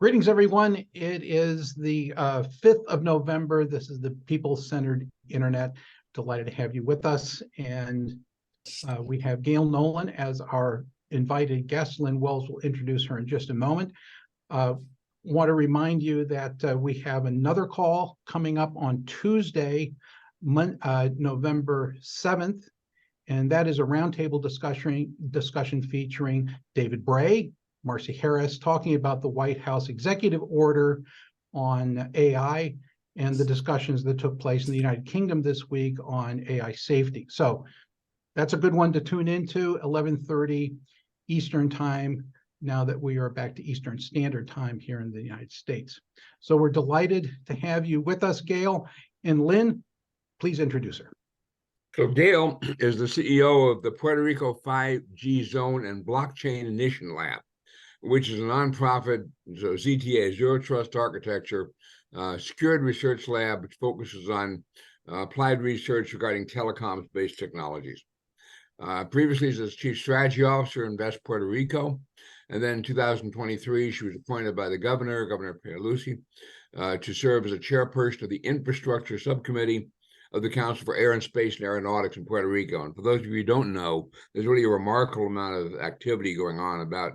Greetings, everyone. It is the 5th of November. This is the People-Centered Internet. Delighted to have you with us. And we have Gail Nolan as our invited guest. Lynn Wells will introduce her in just a moment. Want to remind you that we have another call coming up on Tuesday, November 7th. And that is a roundtable discussion featuring David Bray, Marcy Harris, talking about the White House executive order on AI and the discussions that took place in the United Kingdom this week on AI safety. So that's a good one to tune into, 11:30 Eastern time, now that we are back to Eastern Standard Time here in the United States. So we're delighted to have you with us, Gail. And Lynn, please introduce her. So Gail is the CEO of the Puerto Rico 5G Zone and Blockchain Initiative Lab, which is a nonprofit ZTA, Zero Trust Architecture, secured research lab, which focuses on applied research regarding telecoms-based technologies. Previously, as Chief Strategy Officer in Invest Puerto Rico, and then in 2023, she was appointed by the Governor Pierluisi, to serve as a chairperson of the Infrastructure Subcommittee of the Council for Air and Space and Aeronautics in Puerto Rico. And for those of you who don't know, there's really a remarkable amount of activity going on about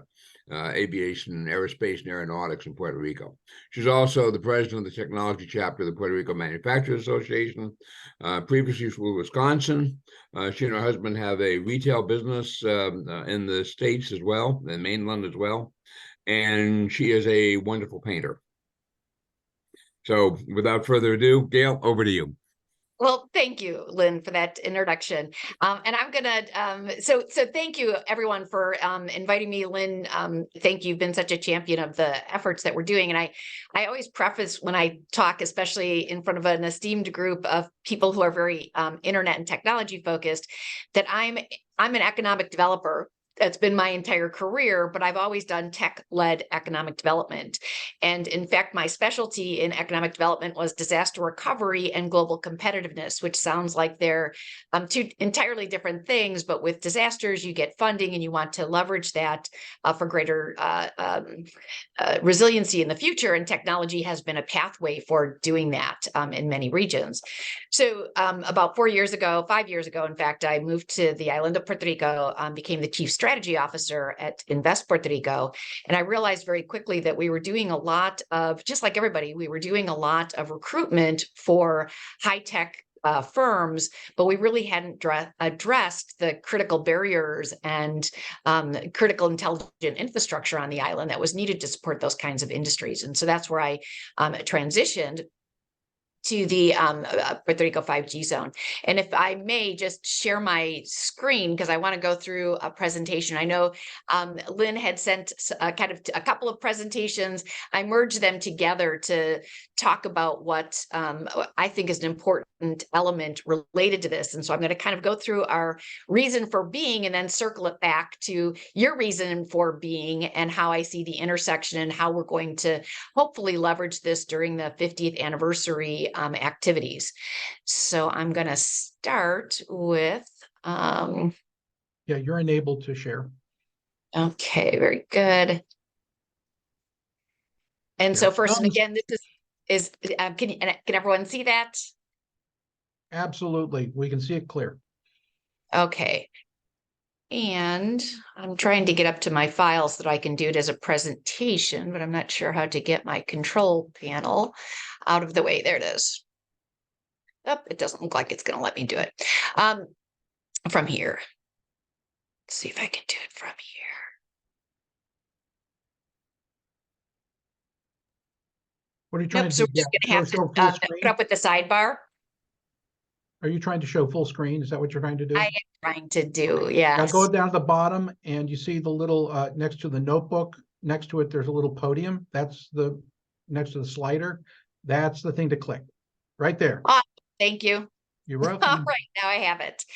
aviation, aerospace, and aeronautics in Puerto Rico. She's also the president of the technology chapter of the Puerto Rico Manufacturers Association. Previously from Wisconsin, she and her husband have a retail business in the States as well, in mainland as well. And she is a wonderful painter. So without further ado, Gail, over to you. Well, thank you, Lynn, for that introduction. And I'm gonna, so thank you everyone for inviting me, Lynn. Thank you, you've been such a champion of the efforts that we're doing. And I always preface when I talk, especially in front of an esteemed group of people who are very internet and technology focused, that I'm an economic developer. That's been my entire career, but I've always done tech-led economic development. And in fact, my specialty in economic development was disaster recovery and global competitiveness, which sounds like they're two entirely different things, but with disasters, you get funding and you want to leverage that for greater resiliency in the future. And technology has been a pathway for doing that in many regions. So about 5 years ago, in fact, I moved to the island of Puerto Rico, became the chief strategy officer at Invest Puerto Rico. And I realized very quickly that we were doing a lot of, just like everybody, we were doing a lot of recruitment for high-tech firms, but we really hadn't addressed the critical barriers and critical intelligent infrastructure on the island that was needed to support those kinds of industries. And so that's where I transitioned to the Puerto Rico 5G zone. And if I may just share my screen, because I want to go through a presentation. I know Lynn had sent kind of a couple of presentations. I merged them together to talk about what I think is an important element related to this. And so I'm going to kind of go through our reason for being and then circle it back to your reason for being and how I see the intersection and how we're going to hopefully leverage this during the 50th anniversary activities. So I'm going to start with yeah, you're enabled to share. Okay, very good. And so first, and again, this is can everyone see that? Absolutely, we can see it clear. Okay. And I'm trying to get up to my files so that I can do it as a presentation, but I'm not sure how to get my control panel out of the way. There it is. Oh, it doesn't look like it's going to let me do it from here. Let's see if I can do it from here. What are you trying to do? So we're just going to have to put up with the sidebar. Are you trying to show full screen? Is that what you're trying to do? I am trying to do, yes. Now go down to the bottom and you see the little, next to the notebook, next to it, there's a little podium. That's the, next to the slider. That's the thing to click right there. Oh, thank you. You're welcome. All right, now I have it.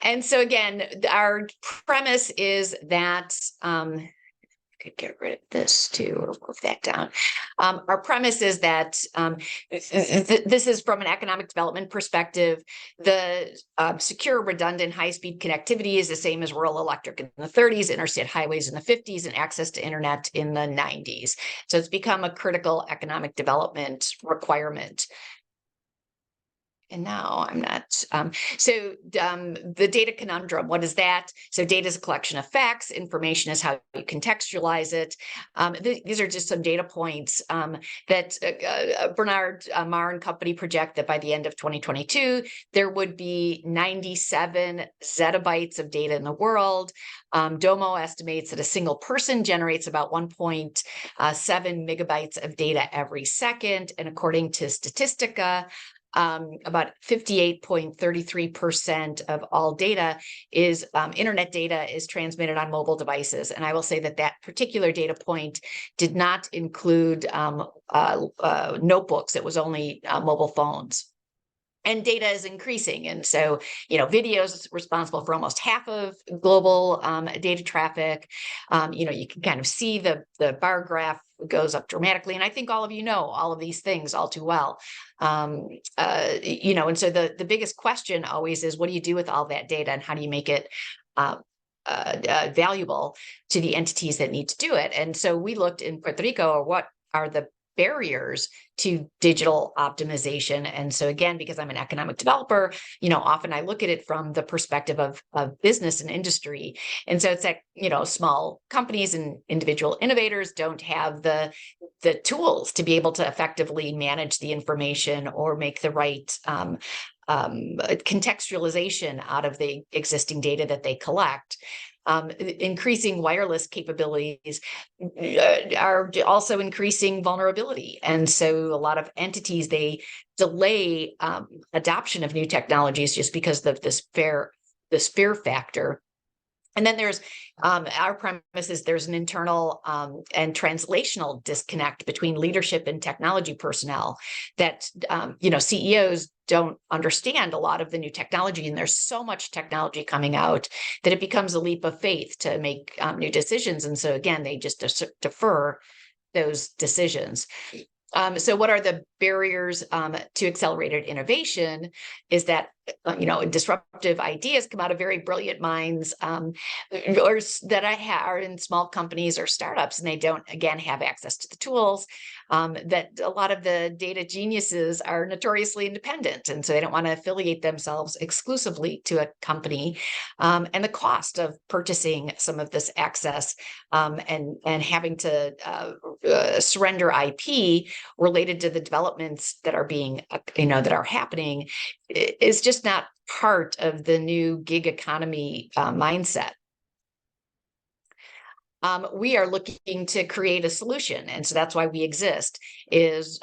And so again, our premise is that, could get rid of this too, or move that down. Our premise is that this is from an economic development perspective. The secure, redundant, high-speed connectivity is the same as rural electric in the 30s, interstate highways in the 50s, and access to internet in the 90s. So it's become a critical economic development requirement. And now I'm not. The data conundrum, what is that? So data is a collection of facts. Information is how you contextualize it. These are just some data points that Bernard Marr and company project that by the end of 2022, there would be 97 zettabytes of data in the world. Domo estimates that a single person generates about 1.7 megabytes of data every second. And according to Statistica, about 58.33% of all data is internet data is transmitted on mobile devices. And I will say that that particular data point did not include notebooks. It was only mobile phones. And data is increasing. And so, video is responsible for almost half of global data traffic. You can kind of see the bar graph goes up dramatically. And I think all of you know all of these things all too well. And so the biggest question always is, what do you do with all that data and how do you make it valuable to the entities that need to do it? And so we looked in Puerto Rico, what are the barriers to digital optimization. And so again, because I'm an economic developer, often I look at it from the perspective of business and industry. And so it's that, small companies and individual innovators don't have the tools to be able to effectively manage the information or make the right contextualization out of the existing data that they collect. Increasing wireless capabilities are also increasing vulnerability. And so a lot of entities, they delay adoption of new technologies just because of this fear factor. And then there's our premise is there's an internal and translational disconnect between leadership and technology personnel that, CEOs don't understand a lot of the new technology. And there's so much technology coming out that it becomes a leap of faith to make new decisions. And so again, they just defer those decisions. So what are the barriers to accelerated innovation is that, disruptive ideas come out of very brilliant minds or that are in small companies or startups, and they don't, again, have access to the tools. That a lot of the data geniuses are notoriously independent, and so they don't want to affiliate themselves exclusively to a company. And the cost of purchasing some of this access and having to surrender IP related to the developments that are being, that are happening is just not part of the new gig economy mindset. We are looking to create a solution. And so that's why we exist, is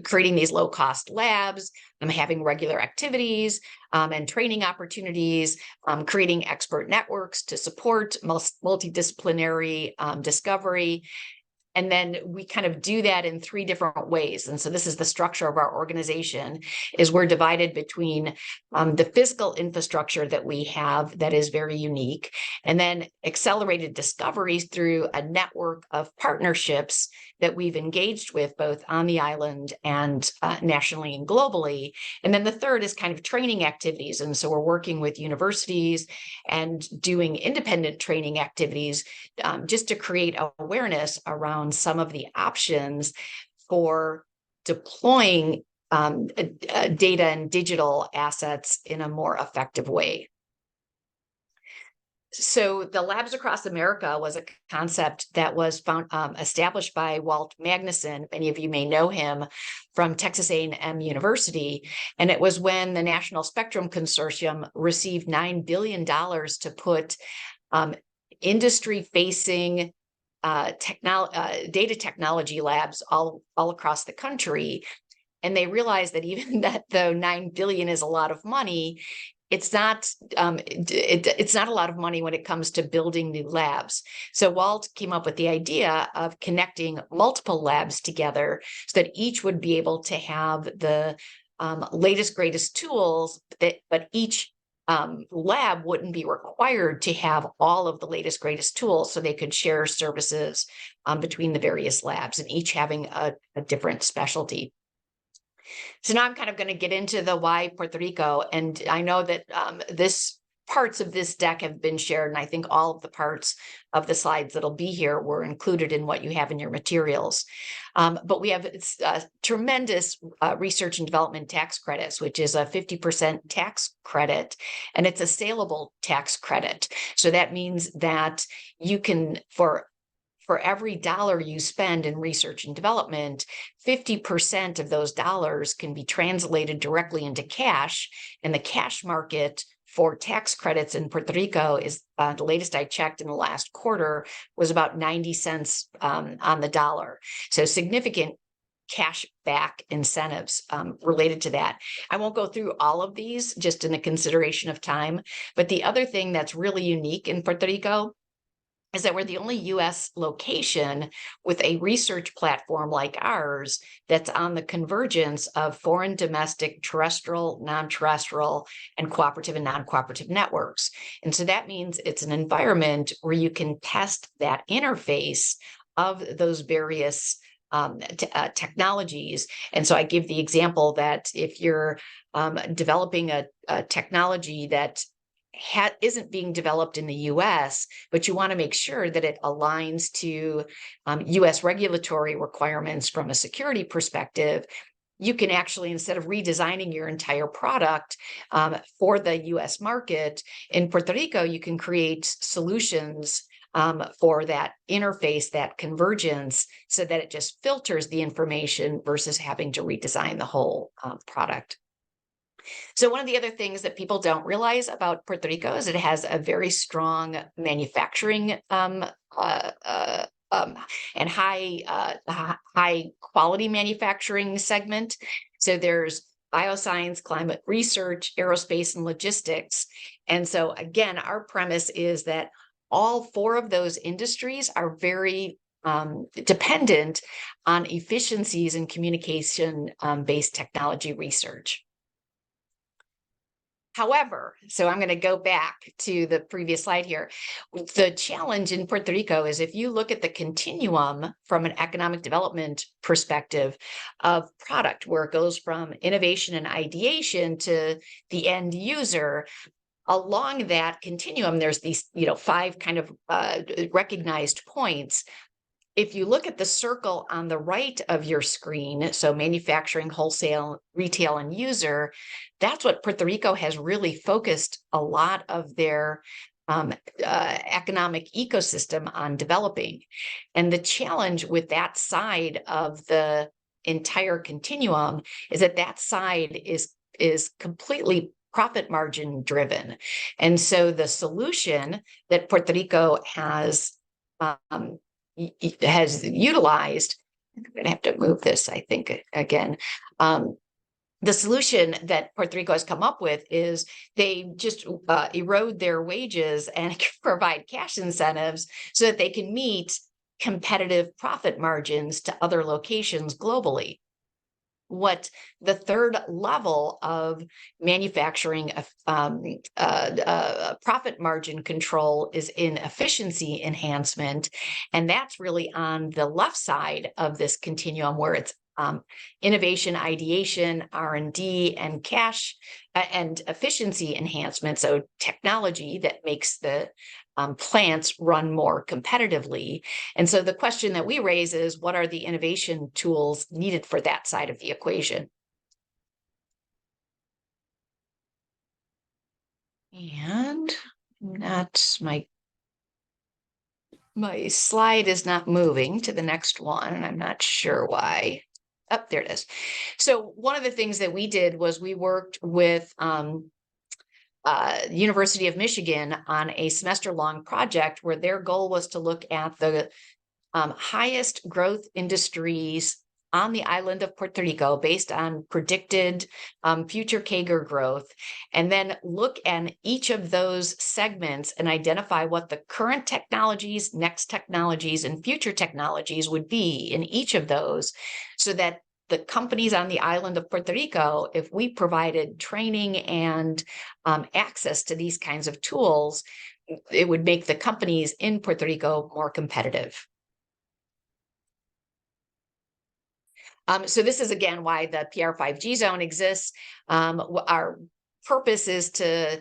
creating these low-cost labs, having regular activities and training opportunities, creating expert networks to support multidisciplinary discovery. And then we kind of do that in 3 different ways. And so this is the structure of our organization, is we're divided between the physical infrastructure that we have that is very unique, and then accelerated discoveries through a network of partnerships that we've engaged with both on the island and nationally and globally. And then the third is kind of training activities. And so we're working with universities and doing independent training activities just to create awareness around some of the options for deploying data and digital assets in a more effective way. So the Labs Across America was a concept that was established by Walt Magnuson. Many of you may know him from Texas A&M University. And it was when the National Spectrum Consortium received $9 billion to put industry-facing data technology labs all across the country. And they realized that even though $9 billion is a lot of money, it's not it's not a lot of money when it comes to building new labs. So Walt came up with the idea of connecting multiple labs together so that each would be able to have the latest, greatest tools, but each lab wouldn't be required to have all of the latest, greatest tools, so they could share services between the various labs and each having a different specialty. So now I'm kind of going to get into the why Puerto Rico. And I know that parts of this deck have been shared, and I think all of the parts of the slides that'll be here were included in what you have in your materials. But we have tremendous research and development tax credits, which is a 50% tax credit, and it's a saleable tax credit. So that means that you can, for every dollar you spend in research and development, 50% of those dollars can be translated directly into cash, and the cash market for tax credits in Puerto Rico is, the latest I checked in the last quarter, was about 90 cents on the dollar. So significant cash back incentives related to that. I won't go through all of these just in the consideration of time, but the other thing that's really unique in Puerto Rico is that we're the only U.S. location with a research platform like ours that's on the convergence of foreign, domestic, terrestrial, non-terrestrial, and cooperative and non-cooperative networks. And so that means it's an environment where you can test that interface of those various technologies. And so I give the example that if you're developing a technology that isn't being developed in the US, but you want to make sure that it aligns to US regulatory requirements from a security perspective, you can actually, instead of redesigning your entire product for the US market, in Puerto Rico, you can create solutions for that interface, that convergence, so that it just filters the information versus having to redesign the whole product. So one of the other things that people don't realize about Puerto Rico is it has a very strong manufacturing and high quality manufacturing segment. So there's bioscience, climate research, aerospace, and logistics. And so again, our premise is that all four of those industries are very dependent on efficiencies in communication based technology research. However, so I'm going to go back to the previous slide here. The challenge in Puerto Rico is if you look at the continuum from an economic development perspective of product, where it goes from innovation and ideation to the end user, along that continuum, there's these, 5 kind of recognized points. If you look at the circle on the right of your screen, so manufacturing, wholesale, retail, and user, that's what Puerto Rico has really focused a lot of their economic ecosystem on developing. And the challenge with that side of the entire continuum is that that side is completely profit margin driven. And so the solution that Puerto Rico has utilized, I'm going to have to move this, I think, again. The solution that Puerto Rico has come up with is they just erode their wages and provide cash incentives so that they can meet competitive profit margins to other locations globally. What the third level of manufacturing profit margin control is in efficiency enhancement. And that's really on the left side of this continuum, where it's innovation, ideation, R&D, and cash and efficiency enhancement. So technology that makes the plants run more competitively. And so the question that we raise is, what are the innovation tools needed for that side of the equation? And that's my slide is not moving to the next one, and I'm not sure why. Oh, there it is. So one of the things that we did was we worked with University of Michigan on a semester-long project where their goal was to look at the highest growth industries on the island of Puerto Rico based on predicted future CAGR growth, and then look at each of those segments and identify what the current technologies, next technologies, and future technologies would be in each of those, so that the companies on the island of Puerto Rico, if we provided training and access to these kinds of tools, it would make the companies in Puerto Rico more competitive. So this is, again, why the PR5G zone exists. Our purpose is to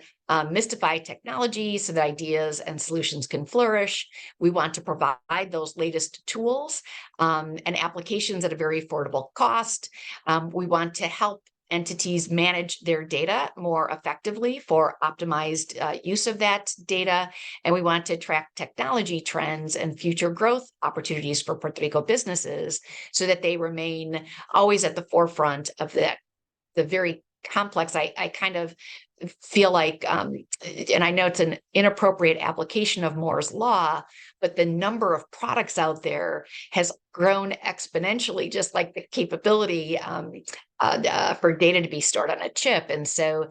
mystify technology so that ideas and solutions can flourish. We want to provide those latest tools and applications at a very affordable cost. We want to help entities manage their data more effectively for optimized use of that data. And we want to track technology trends and future growth opportunities for Puerto Rico businesses so that they remain always at the forefront of the very complex. I kind of feel like, and I know it's an inappropriate application of Moore's law, but the number of products out there has grown exponentially, just like the capability for data to be stored on a chip. And so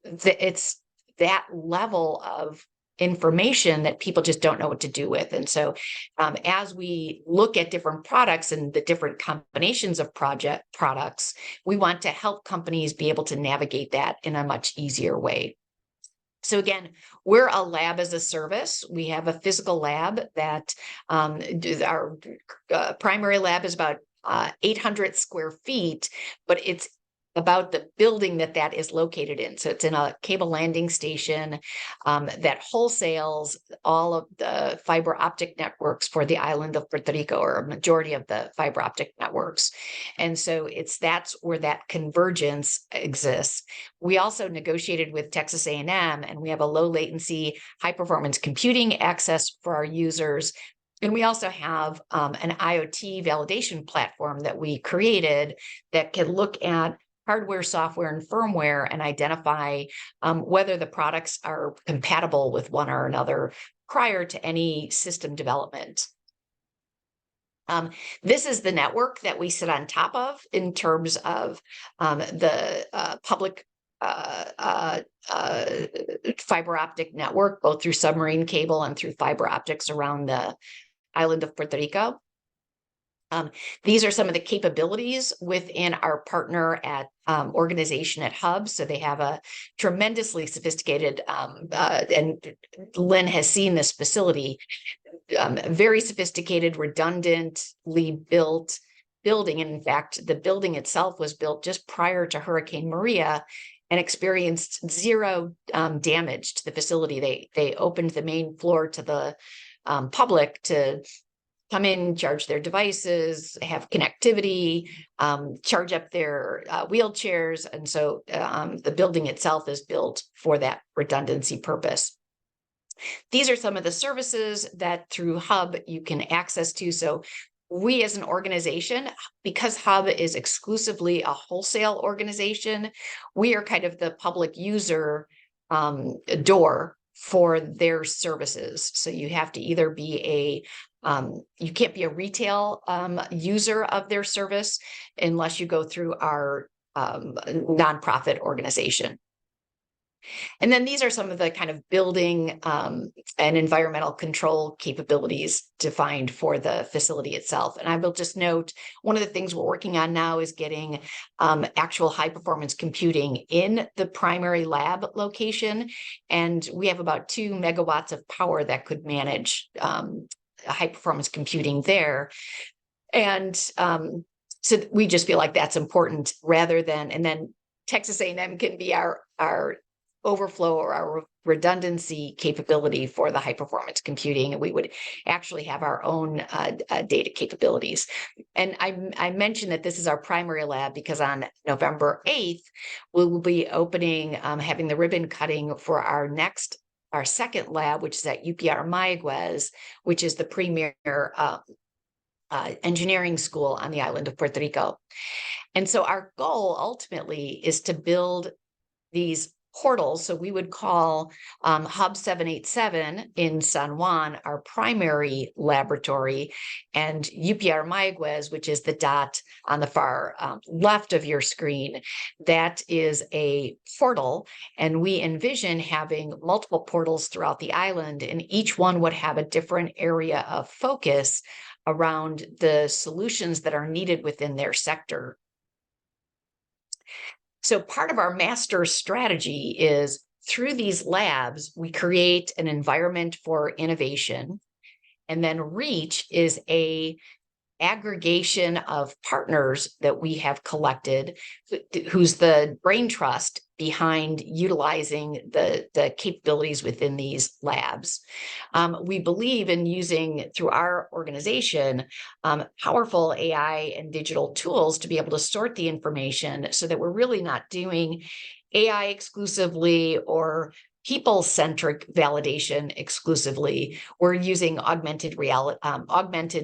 it's that level of information that people just don't know what to do with. And so as we look at different products and the different combinations of products, we want to help companies be able to navigate that in a much easier way. So again, we're a lab as a service. We have a physical lab that our primary lab is about 800 square feet, but it's about the building that is located in. So it's in a cable landing station that wholesales all of the fiber optic networks for the island of Puerto Rico, or a majority of the fiber optic networks. And so that's where that convergence exists. We also negotiated with Texas A&M, and we have a low latency, high performance computing access for our users. And we also have an IoT validation platform that we created that can look at hardware, software, and firmware and identify whether the products are compatible with one or another prior to any system development. This is the network that we sit on top of in terms of the public fiber optic network, both through submarine cable and through fiber optics around the island of Puerto Rico. These are some of the capabilities within our partner at organization at Hub. So they have a tremendously sophisticated, and Lynn has seen this facility, very sophisticated, redundantly built building. And in fact, the building itself was built just prior to Hurricane Maria and experienced zero damage to the facility. They opened the main floor to the public to come in, charge their devices, have connectivity, charge up their wheelchairs. And so the building itself is built for that redundancy purpose. These are some of the services that through Hub you can access to. So we as an organization, because Hub is exclusively a wholesale organization, we are kind of the public user door for their services. So you have to either be you can't be a retail user of their service unless you go through our nonprofit organization. And then these are some of the kind of building and environmental control capabilities defined for the facility itself. And I will just note, one of the things we're working on now is getting actual high performance computing in the primary lab location. And we have about 2 megawatts of power that could manage high performance computing there. And so we just feel like that's important rather than, and then Texas A&M can be our overflow or our redundancy capability for the high performance computing, and we would actually have our own data capabilities. And I mentioned that this is our primary lab because on November 8th, we will be opening, having the ribbon cutting for our second lab, which is at UPR Mayaguez, which is the premier engineering school on the island of Puerto Rico. And so our goal ultimately is to build these portals. So we would call Hub 787 in San Juan our primary laboratory, and UPR Mayaguez, which is the dot on the far left of your screen, that is a portal. And we envision having multiple portals throughout the island, and each one would have a different area of focus around the solutions that are needed within their sector. So part of our master strategy is through these labs, we create an environment for innovation. And then Reach is a aggregation of partners that we have collected, who's the brain trust behind utilizing the capabilities within these labs. We believe in using, through our organization, powerful AI and digital tools to be able to sort the information so that we're really not doing AI exclusively or people-centric validation exclusively. We're using augmented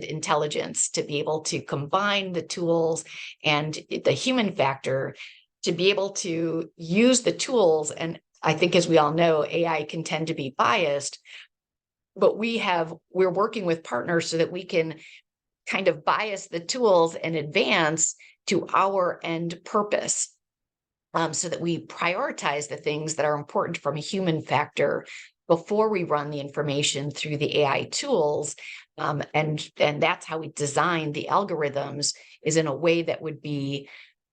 intelligence to be able to combine the tools and the human factor to be able to use the tools. And I think, as we all know, AI can tend to be biased, but we're working with partners so that we can kind of bias the tools in advance to our end purpose. So that we prioritize the things that are important from a human factor before we run the information through the AI tools. And that's how we design the algorithms, is in a way that would be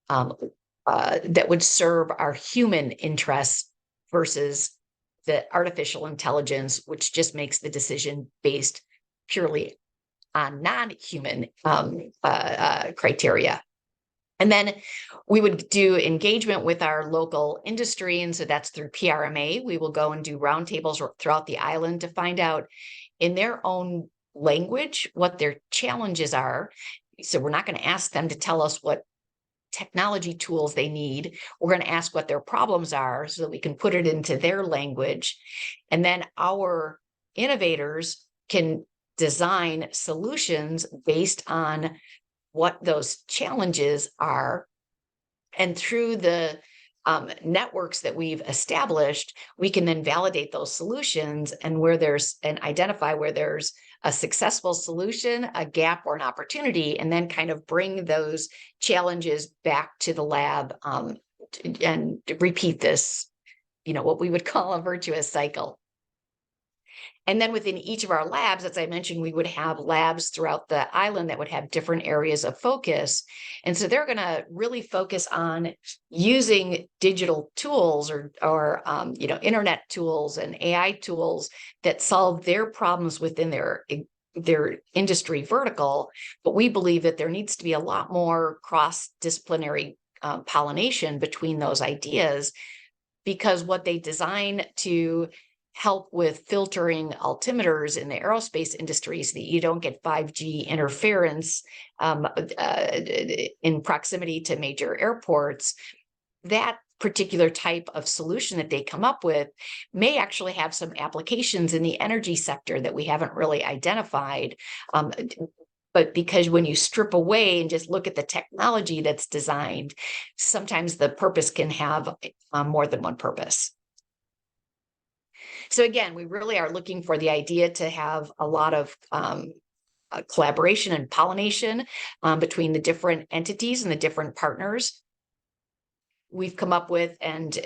that would serve our human interests versus the artificial intelligence, which just makes the decision based purely on non-human criteria. And then we would do engagement with our local industry. And so that's through PRMA. We will go and do roundtables throughout the island to find out in their own language what their challenges are. So we're not going to ask them to tell us what technology tools they need. We're going to ask what their problems are so that we can put it into their language. And then our innovators can design solutions based on what those challenges are. And through the networks that we've established, we can then validate those solutions and identify where there's a successful solution, a gap, or an opportunity, and then kind of bring those challenges back to the lab and repeat this, what we would call a virtuous cycle. And then within each of our labs, as I mentioned, we would have labs throughout the island that would have different areas of focus. And so they're going to really focus on using digital tools or internet tools and AI tools that solve their problems within their industry vertical. But we believe that there needs to be a lot more cross-disciplinary pollination between those ideas, because what they design to help with filtering altimeters in the aerospace industry so that you don't get 5G interference in proximity to major airports, that particular type of solution that they come up with may actually have some applications in the energy sector that we haven't really identified. But because when you strip away and just look at the technology that's designed, sometimes the purpose can have more than one purpose. So again, we really are looking for the idea to have a lot of collaboration and pollination between the different entities and the different partners. We've come up with, and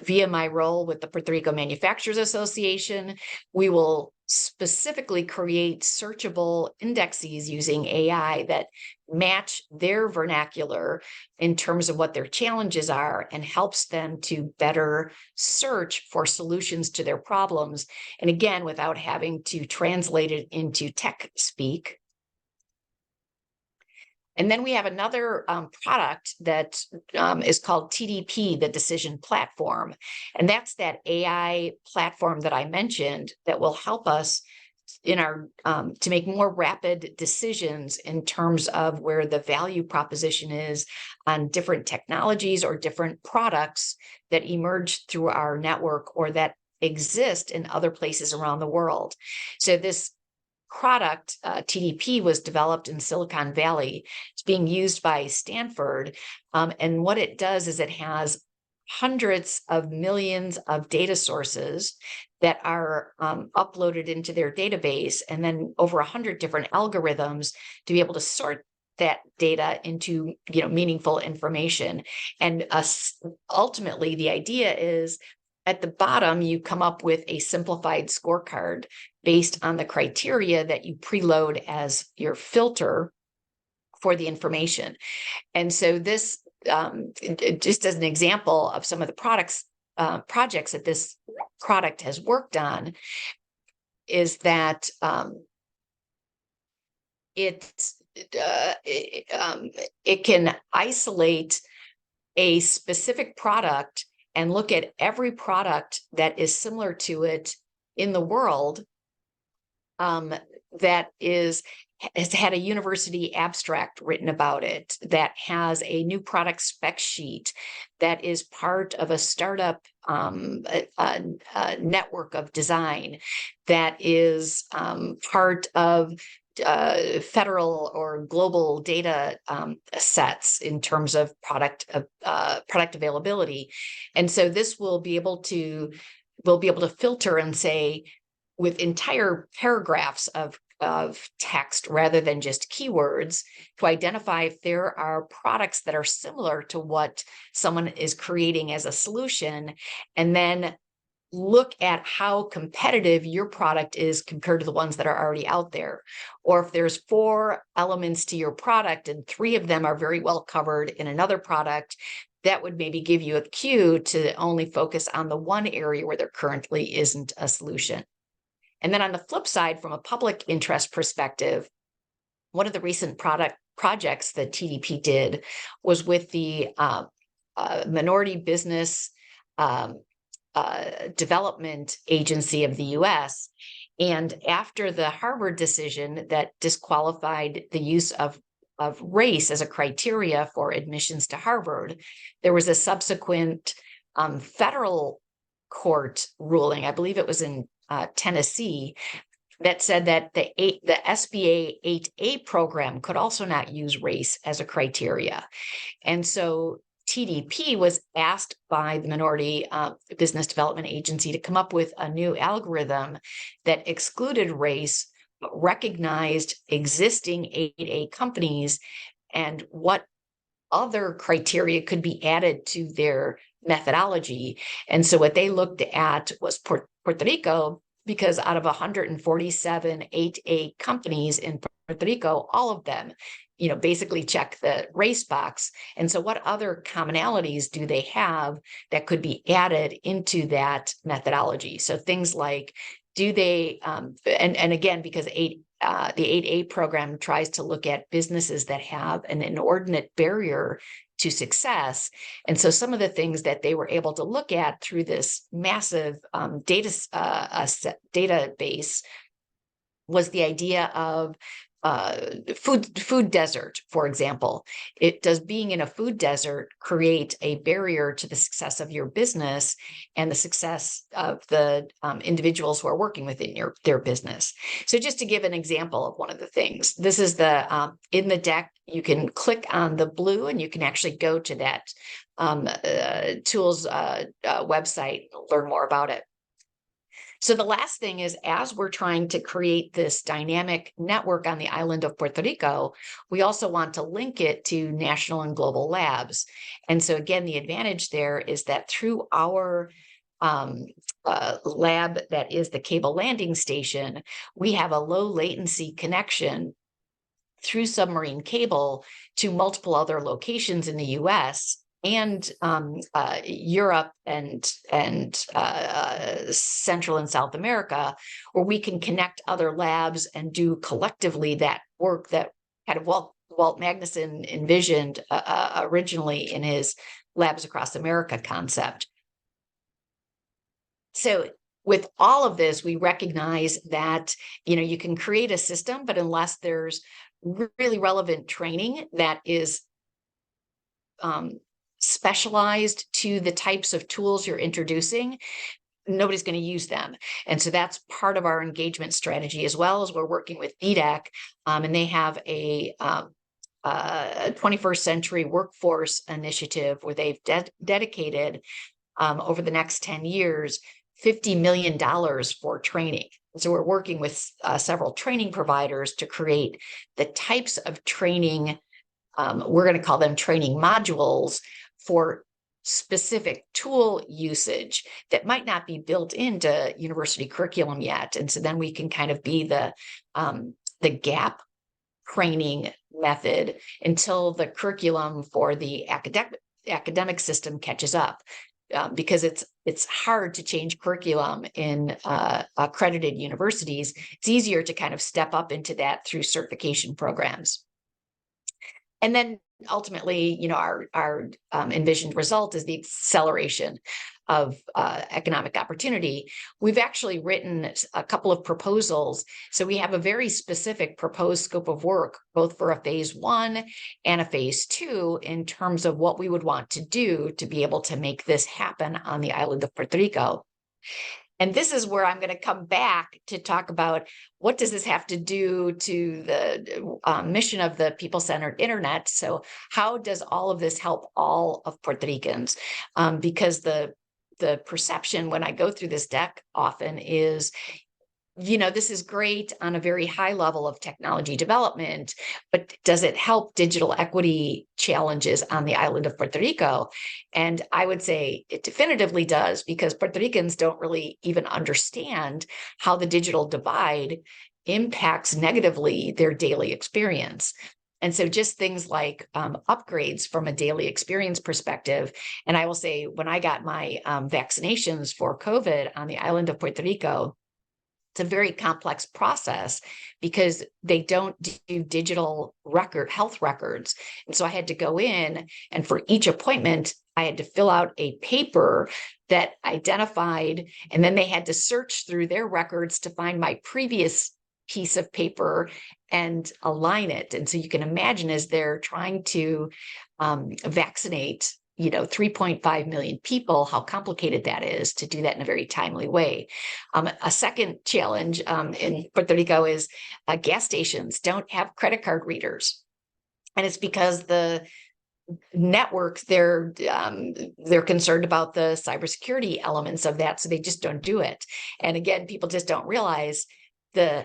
via my role with the Puerto Rico Manufacturers Association, we will specifically create searchable indexes using AI that match their vernacular in terms of what their challenges are and helps them to better search for solutions to their problems. And again, without having to translate it into tech speak. And then we have another product that is called TDP, the Decision Platform. And that's that AI platform that I mentioned that will help us in our to make more rapid decisions in terms of where the value proposition is on different technologies or different products that emerge through our network or that exist in other places around the world. So this product, TDP, was developed in Silicon Valley. It's being used by Stanford. And what it does is it has hundreds of millions of data sources that are uploaded into their database, and then over 100 different algorithms to be able to sort that data into meaningful information. And ultimately, the idea is at the bottom, you come up with a simplified scorecard based on the criteria that you preload as your filter for the information. And so this, just as an example of some of the projects that this product has worked on, is that it can isolate a specific product and look at every product that is similar to it in the world that has had a university abstract written about it, that has a new product spec sheet, that is part of a startup a network of design, that is part of federal or global data sets in terms of product availability. And so this will be able to filter and say, with entire paragraphs of text rather than just keywords, to identify if there are products that are similar to what someone is creating as a solution, and then look at how competitive your product is compared to the ones that are already out there. Or if there's 4 elements to your product and 3 of them are very well covered in another product, that would maybe give you a cue to only focus on the one area where there currently isn't a solution. And then on the flip side, from a public interest perspective, one of the recent projects that TDP did was with the Minority Business Development Agency of the US. And after the Harvard decision that disqualified the use of race as a criteria for admissions to Harvard, there was a subsequent federal court ruling, I believe it was in Tennessee, that said that the SBA 8A program could also not use race as a criteria. And so TDP was asked by the Minority Business Development Agency to come up with a new algorithm that excluded race, but recognized existing 8A companies and what other criteria could be added to their methodology. And so what they looked at was Puerto Rico, because out of 147 8A companies in Puerto Rico, all of them, basically check the race box. And so what other commonalities do they have that could be added into that methodology? So things like, do they, and again, because the 8A program tries to look at businesses that have an inordinate barrier to success. And so some of the things that they were able to look at through this massive database was the idea of food desert, for example. Does being in a food desert create a barrier to the success of your business and the success of the individuals who are working within their business? So just to give an example of one of the things, this is the in the deck, you can click on the blue and you can actually go to that tools website, learn more about it. So the last thing is, as we're trying to create this dynamic network on the island of Puerto Rico, we also want to link it to national and global labs. And so again, the advantage there is that through our lab that is the Cable Landing Station, we have a low latency connection through submarine cable to multiple other locations in the US and Europe and Central and South America, where we can connect other labs and do collectively that work that kind of Walt Magnuson envisioned originally in his Labs Across America concept. So with all of this, we recognize that, you can create a system, but unless there's really relevant training that is specialized to the types of tools you're introducing, nobody's going to use them. And so that's part of our engagement strategy, as well as we're working with BDAC, and they have a 21st century workforce initiative where they've dedicated over the next 10 years, $50 million for training. So we're working with several training providers to create the types of training, we're going to call them training modules, for specific tool usage that might not be built into university curriculum yet. And so then we can kind of be the gap training method until the curriculum for the academic system catches up. Because it's hard to change curriculum in accredited universities. It's easier to kind of step up into that through certification programs. And then ultimately, you know, our envisioned result is the acceleration of economic opportunity. We've actually written a couple of proposals. So we have a very specific proposed scope of work, both for a phase 1 and a phase 2, in terms of what we would want to do to be able to make this happen on the island of Puerto Rico. And this is where I'm going to come back to talk about what does this have to do to the mission of the people-centered internet. So how does all of this help all of Puerto Ricans? Because the perception when I go through this deck often is, you know, this is great on a very high level of technology development, but does it help digital equity challenges on the island of Puerto Rico? And I would say it definitively does, because Puerto Ricans don't really even understand how the digital divide impacts negatively their daily experience. And so just things like upgrades from a daily experience perspective. And I will say, when I got my vaccinations for COVID on the island of Puerto Rico, it's a very complex process because they don't do digital health records. And so I had to go in, and for each appointment, I had to fill out a paper that identified, and then they had to search through their records to find my previous piece of paper and align it. And so you can imagine, as they're trying to vaccinate 3.5 million people, how complicated that is to do that in a very timely way. A second challenge in Puerto Rico is gas stations don't have credit card readers. And it's because the networks, they're concerned about the cybersecurity elements of that, so they just don't do it. And again, people just don't realize the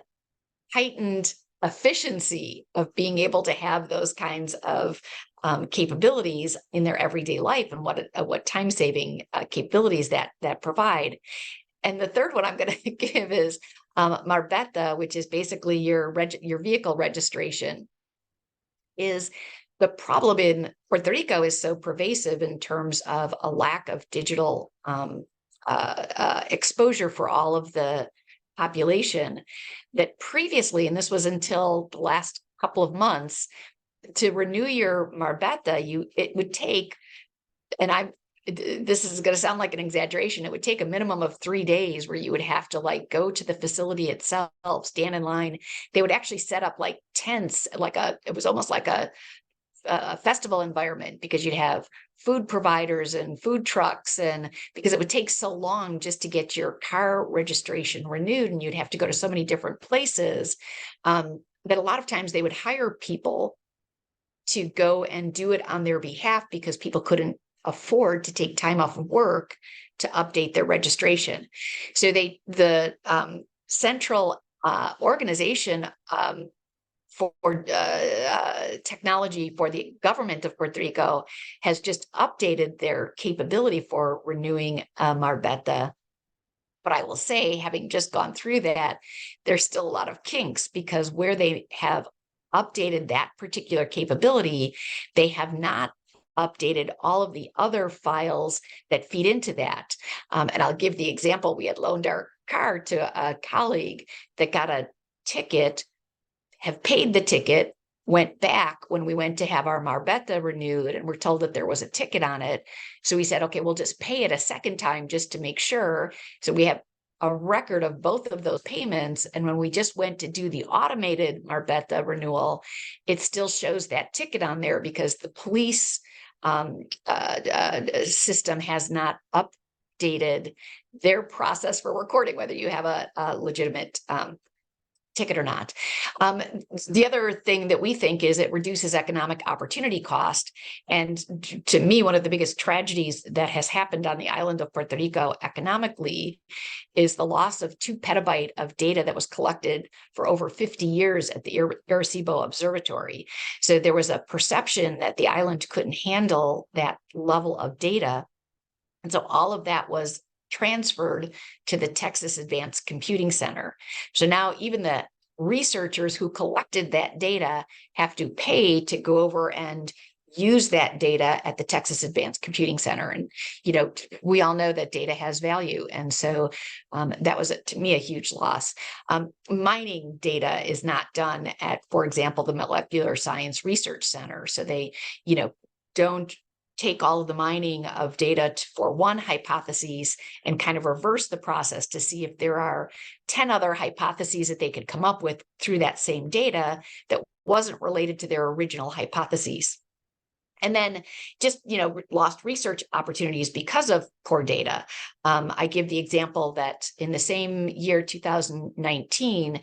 heightened efficiency of being able to have those kinds of capabilities in their everyday life, and what time-saving capabilities that provide. And the third one I'm going to give is Marbeta, which is basically your vehicle registration. Is the problem in Puerto Rico is so pervasive in terms of a lack of digital exposure for all of the population, that previously, and this was until the last couple of months, to renew your Marbeta, it would take, and this is going to sound like an exaggeration, it would take a minimum of 3 days where you would have to go to the facility itself, stand in line. They would actually set up tents, it was almost like a festival environment, because you'd have food providers and food trucks, and because it would take so long just to get your car registration renewed, and you'd have to go to so many different places, that a lot of times they would hire people to go and do it on their behalf, because people couldn't afford to take time off of work to update their registration. So the central organization for technology for the government of Puerto Rico has just updated their capability for renewing Marbeta. But I will say, having just gone through that, there's still a lot of kinks, because where they have updated that particular capability, they have not updated all of the other files that feed into that. And I'll give the example. We had loaned our car to a colleague that got a ticket, have paid the ticket, went back when we went to have our Marbeta renewed, and were told that there was a ticket on it. So we said, okay, we'll just pay it a second time just to make sure. So we have a record of both of those payments. And when we just went to do the automated Marbeta renewal, it still shows that ticket on there, because the police system has not updated their process for recording whether you have a legitimate take it or not. The other thing that we think is it reduces economic opportunity cost. And to me, one of the biggest tragedies that has happened on the island of Puerto Rico economically is the loss of 2 petabyte of data that was collected for over 50 years at the Arecibo Observatory. So there was a perception that the island couldn't handle that level of data. And so all of that was transferred to the Texas Advanced Computing Center. So now even the researchers who collected that data have to pay to go over and use that data at the Texas Advanced Computing Center. And, we all know that data has value. And so that was, to me, a huge loss. Mining data is not done at, for example, the Molecular Science Research Center. So they, don't take all of the mining of data for one hypothesis and kind of reverse the process to see if there are 10 other hypotheses that they could come up with through that same data that wasn't related to their original hypotheses. And then just, lost research opportunities because of poor data. I give the example that in the same year, 2019,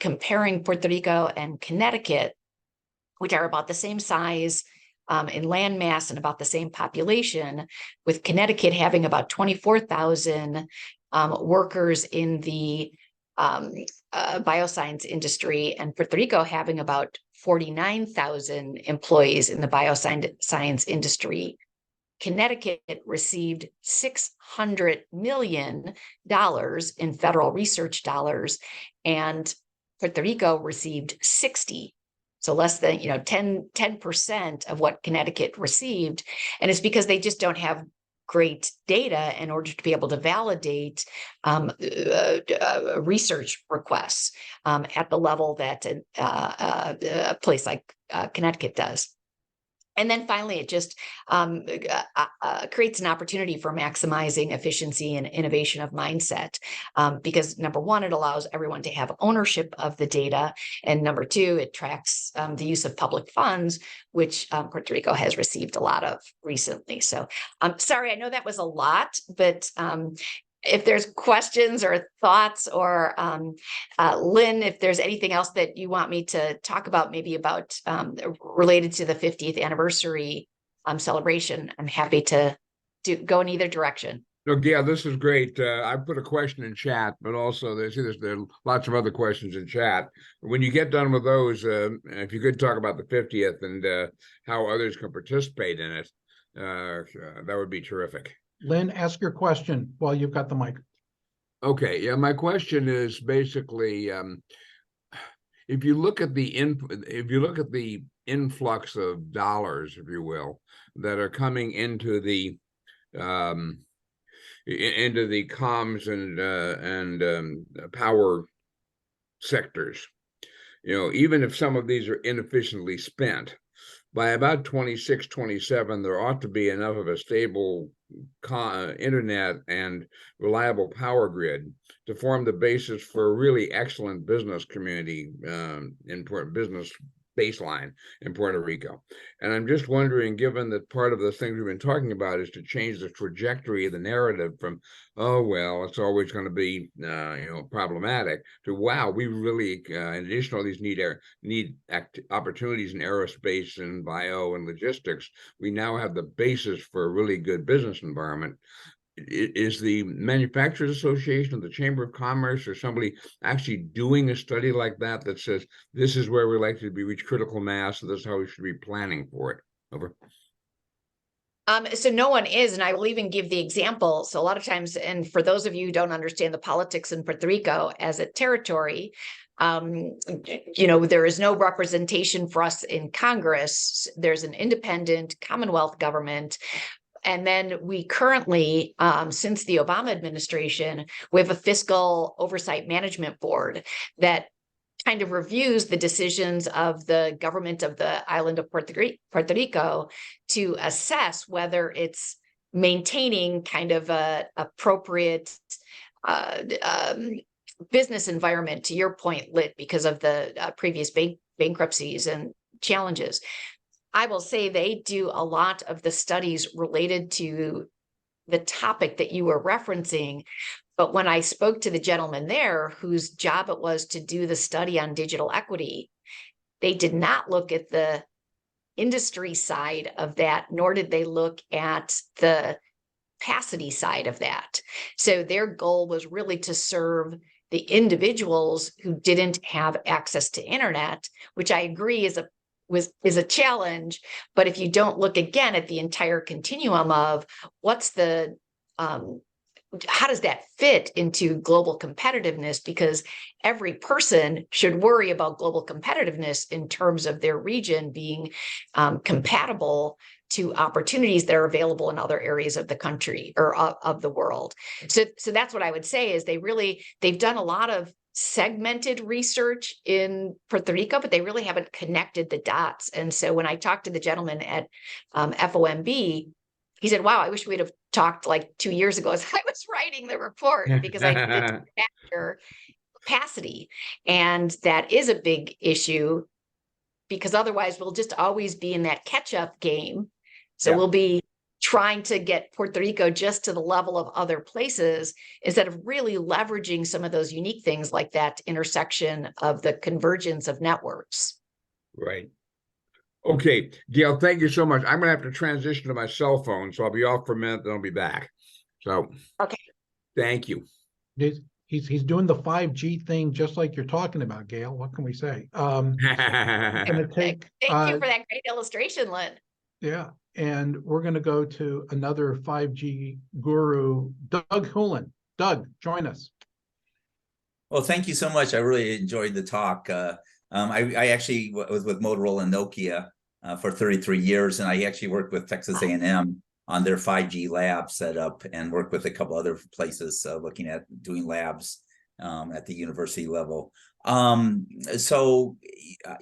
comparing Puerto Rico and Connecticut, which are about the same size in land mass and about the same population, with Connecticut having about 24,000 workers in the bioscience industry, and Puerto Rico having about 49,000 employees in the bioscience industry. Connecticut received $600 million in federal research dollars, and Puerto Rico received 60. So less than 10% of what Connecticut received. And it's because they just don't have great data in order to be able to validate research requests at the level that a place like Connecticut does. And then finally, it just creates an opportunity for maximizing efficiency and innovation of mindset. Because number one, it allows everyone to have ownership of the data. And number two, it tracks the use of public funds, which Puerto Rico has received a lot of recently. So I'm sorry, I know that was a lot, but if there's questions or thoughts, or Lynn, if there's anything else that you want me to talk about, maybe about related to the 50th anniversary celebration, I'm happy to go in either direction. No, Gail, this is great. I put a question in chat, but also there are lots of other questions in chat. When you get done with those, if you could talk about the 50th and how others can participate in it, that would be terrific. Lynn, ask your question while you've got the mic. Okay, yeah, my question is basically, if you look at the influx of dollars, if you will, that are coming into the comms and power sectors, even if some of these are inefficiently spent, by about 26, 27, there ought to be enough of a stable internet and reliable power grid to form the basis for a really excellent business community business baseline in Puerto Rico. And I'm just wondering, given that part of the things we've been talking about is to change the trajectory of the narrative from, oh, well, it's always going to be, problematic, to, wow, we really, in addition to all these need opportunities in aerospace and bio and logistics, we now have the basis for a really good business environment. Is the Manufacturers Association or the Chamber of Commerce or somebody actually doing a study like that says this is where we're likely to reach critical mass, and this is how we should be planning for it? Over. So no one is, and I will even give the example. So a lot of times, and for those of you who don't understand the politics in Puerto Rico as a territory, there is no representation for us in Congress. There's an independent Commonwealth government. And then we currently, since the Obama administration, we have a fiscal oversight management board that kind of reviews the decisions of the government of the island of Puerto Rico to assess whether it's maintaining kind of a appropriate business environment, to your point, Lit, because of the previous bankruptcies and challenges. I will say they do a lot of the studies related to the topic that you were referencing, But when I spoke to the gentleman there, whose job it was to do the study on digital equity, they did not look at the industry side of that, nor did they look at the capacity side of that. So their goal was really to serve the individuals who didn't have access to internet, which I agree is a challenge. But if you don't look again at the entire continuum of what's the how does that fit into global competitiveness? Because every person should worry about global competitiveness in terms of their region being compatible to opportunities that are available in other areas of the country or of the world. So that's what I would say is they've done a lot of segmented research in Puerto Rico, but they really haven't connected the dots. And so when I talked to the gentleman at FOMB, he said, wow, I wish we'd have talked like 2 years ago as I was writing the report, because I needed to factor capacity. And that is a big issue, because otherwise we'll just always be in that catch-up game. So we'll be trying to get Puerto Rico just to the level of other places instead of really leveraging some of those unique things like that intersection of the convergence of networks. Right. Okay, Gail, thank you so much. I'm gonna have to transition to my cell phone, so I'll be off for a minute, then I'll be back. So, okay, thank you. He's doing the 5G thing just like you're talking about, Gail. What can we say? Gonna take. Thank you for that great illustration, Lynn. Yeah, and we're going to go to another 5G guru, Doug Houlihan. Doug, join us. Well, thank you so much. I really enjoyed the talk. I actually was with Motorola and Nokia for 33 years, and I actually worked with Texas A&M on their 5G lab setup, and worked with a couple other places looking at doing labs at the university level. So,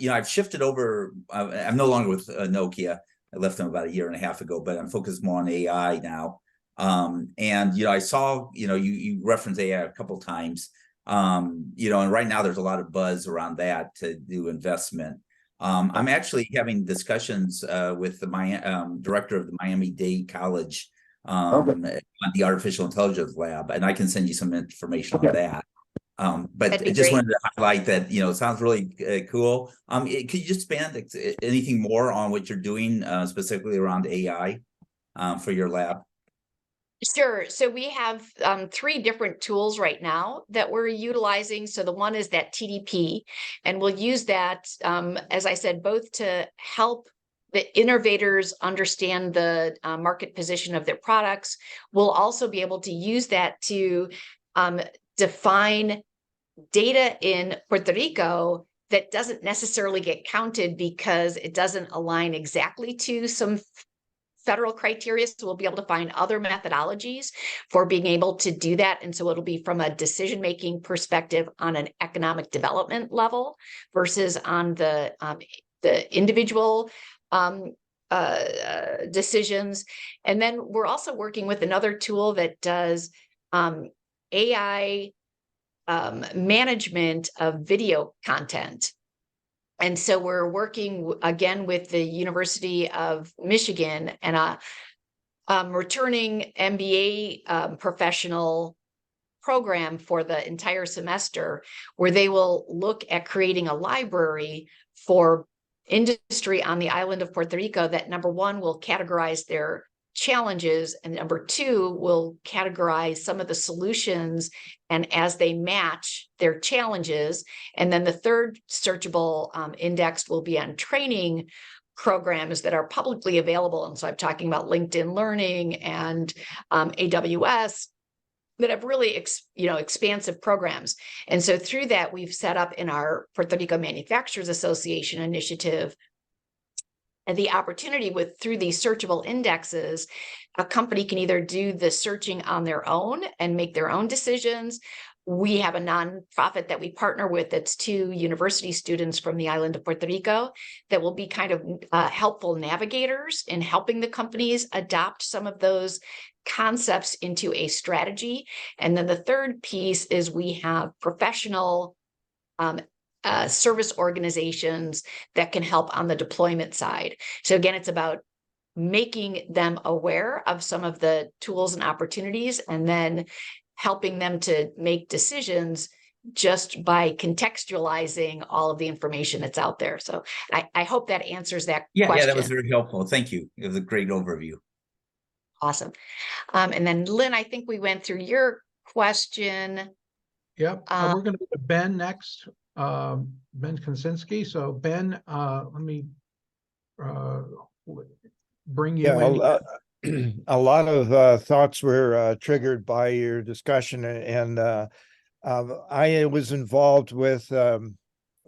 I've shifted over. I'm no longer with Nokia. I left them about 1.5 years ago, but I'm focused more on AI now. And I saw, you referenced AI a couple of times. And right now there's a lot of buzz around that to do investment. I'm actually having discussions with the director of the Miami-Dade College on the artificial intelligence lab, and I can send you some information on that. But I just wanted to highlight that, it sounds really cool. Could you just expand anything more on what you're doing specifically around AI for your lab? Sure. So we have 3 different tools right now that we're utilizing. So the one is that TDP, and we'll use that, as I said, both to help the innovators understand the market position of their products. We'll also be able to use that to define data in Puerto Rico that doesn't necessarily get counted because it doesn't align exactly to some federal criteria. So we'll be able to find other methodologies for being able to do that. And so it'll be from a decision-making perspective on an economic development level versus on the individual decisions. And then we're also working with another tool that does AI management of video content. And so we're working again with the University of Michigan and a returning MBA professional program for the entire semester, where they will look at creating a library for industry on the island of Puerto Rico that, number one, will categorize their challenges, and number 2 will categorize some of the solutions and as they match their challenges. And then the third searchable index will be on training programs that are publicly available. And so I'm talking about LinkedIn Learning and AWS that have really expansive programs. And so through that, we've set up in our Puerto Rico Manufacturers Association initiative and the opportunity through these searchable indexes, a company can either do the searching on their own and make their own decisions. We have a nonprofit that we partner with that's 2 university students from the island of Puerto Rico that will be kind of helpful navigators in helping the companies adopt some of those concepts into a strategy. And then the third piece is we have professional service organizations that can help on the deployment side. So again, it's about making them aware of some of the tools and opportunities, and then helping them to make decisions just by contextualizing all of the information that's out there. So I hope that answers that Yeah, question. that was very helpful. Thank you. It was a great overview. Awesome. And then Lynn, I think we went through your question. Yep, we're going to go to Ben next, Ben Konsinski. So Ben, let me bring you in. A lot of thoughts were triggered by your discussion, and I was involved with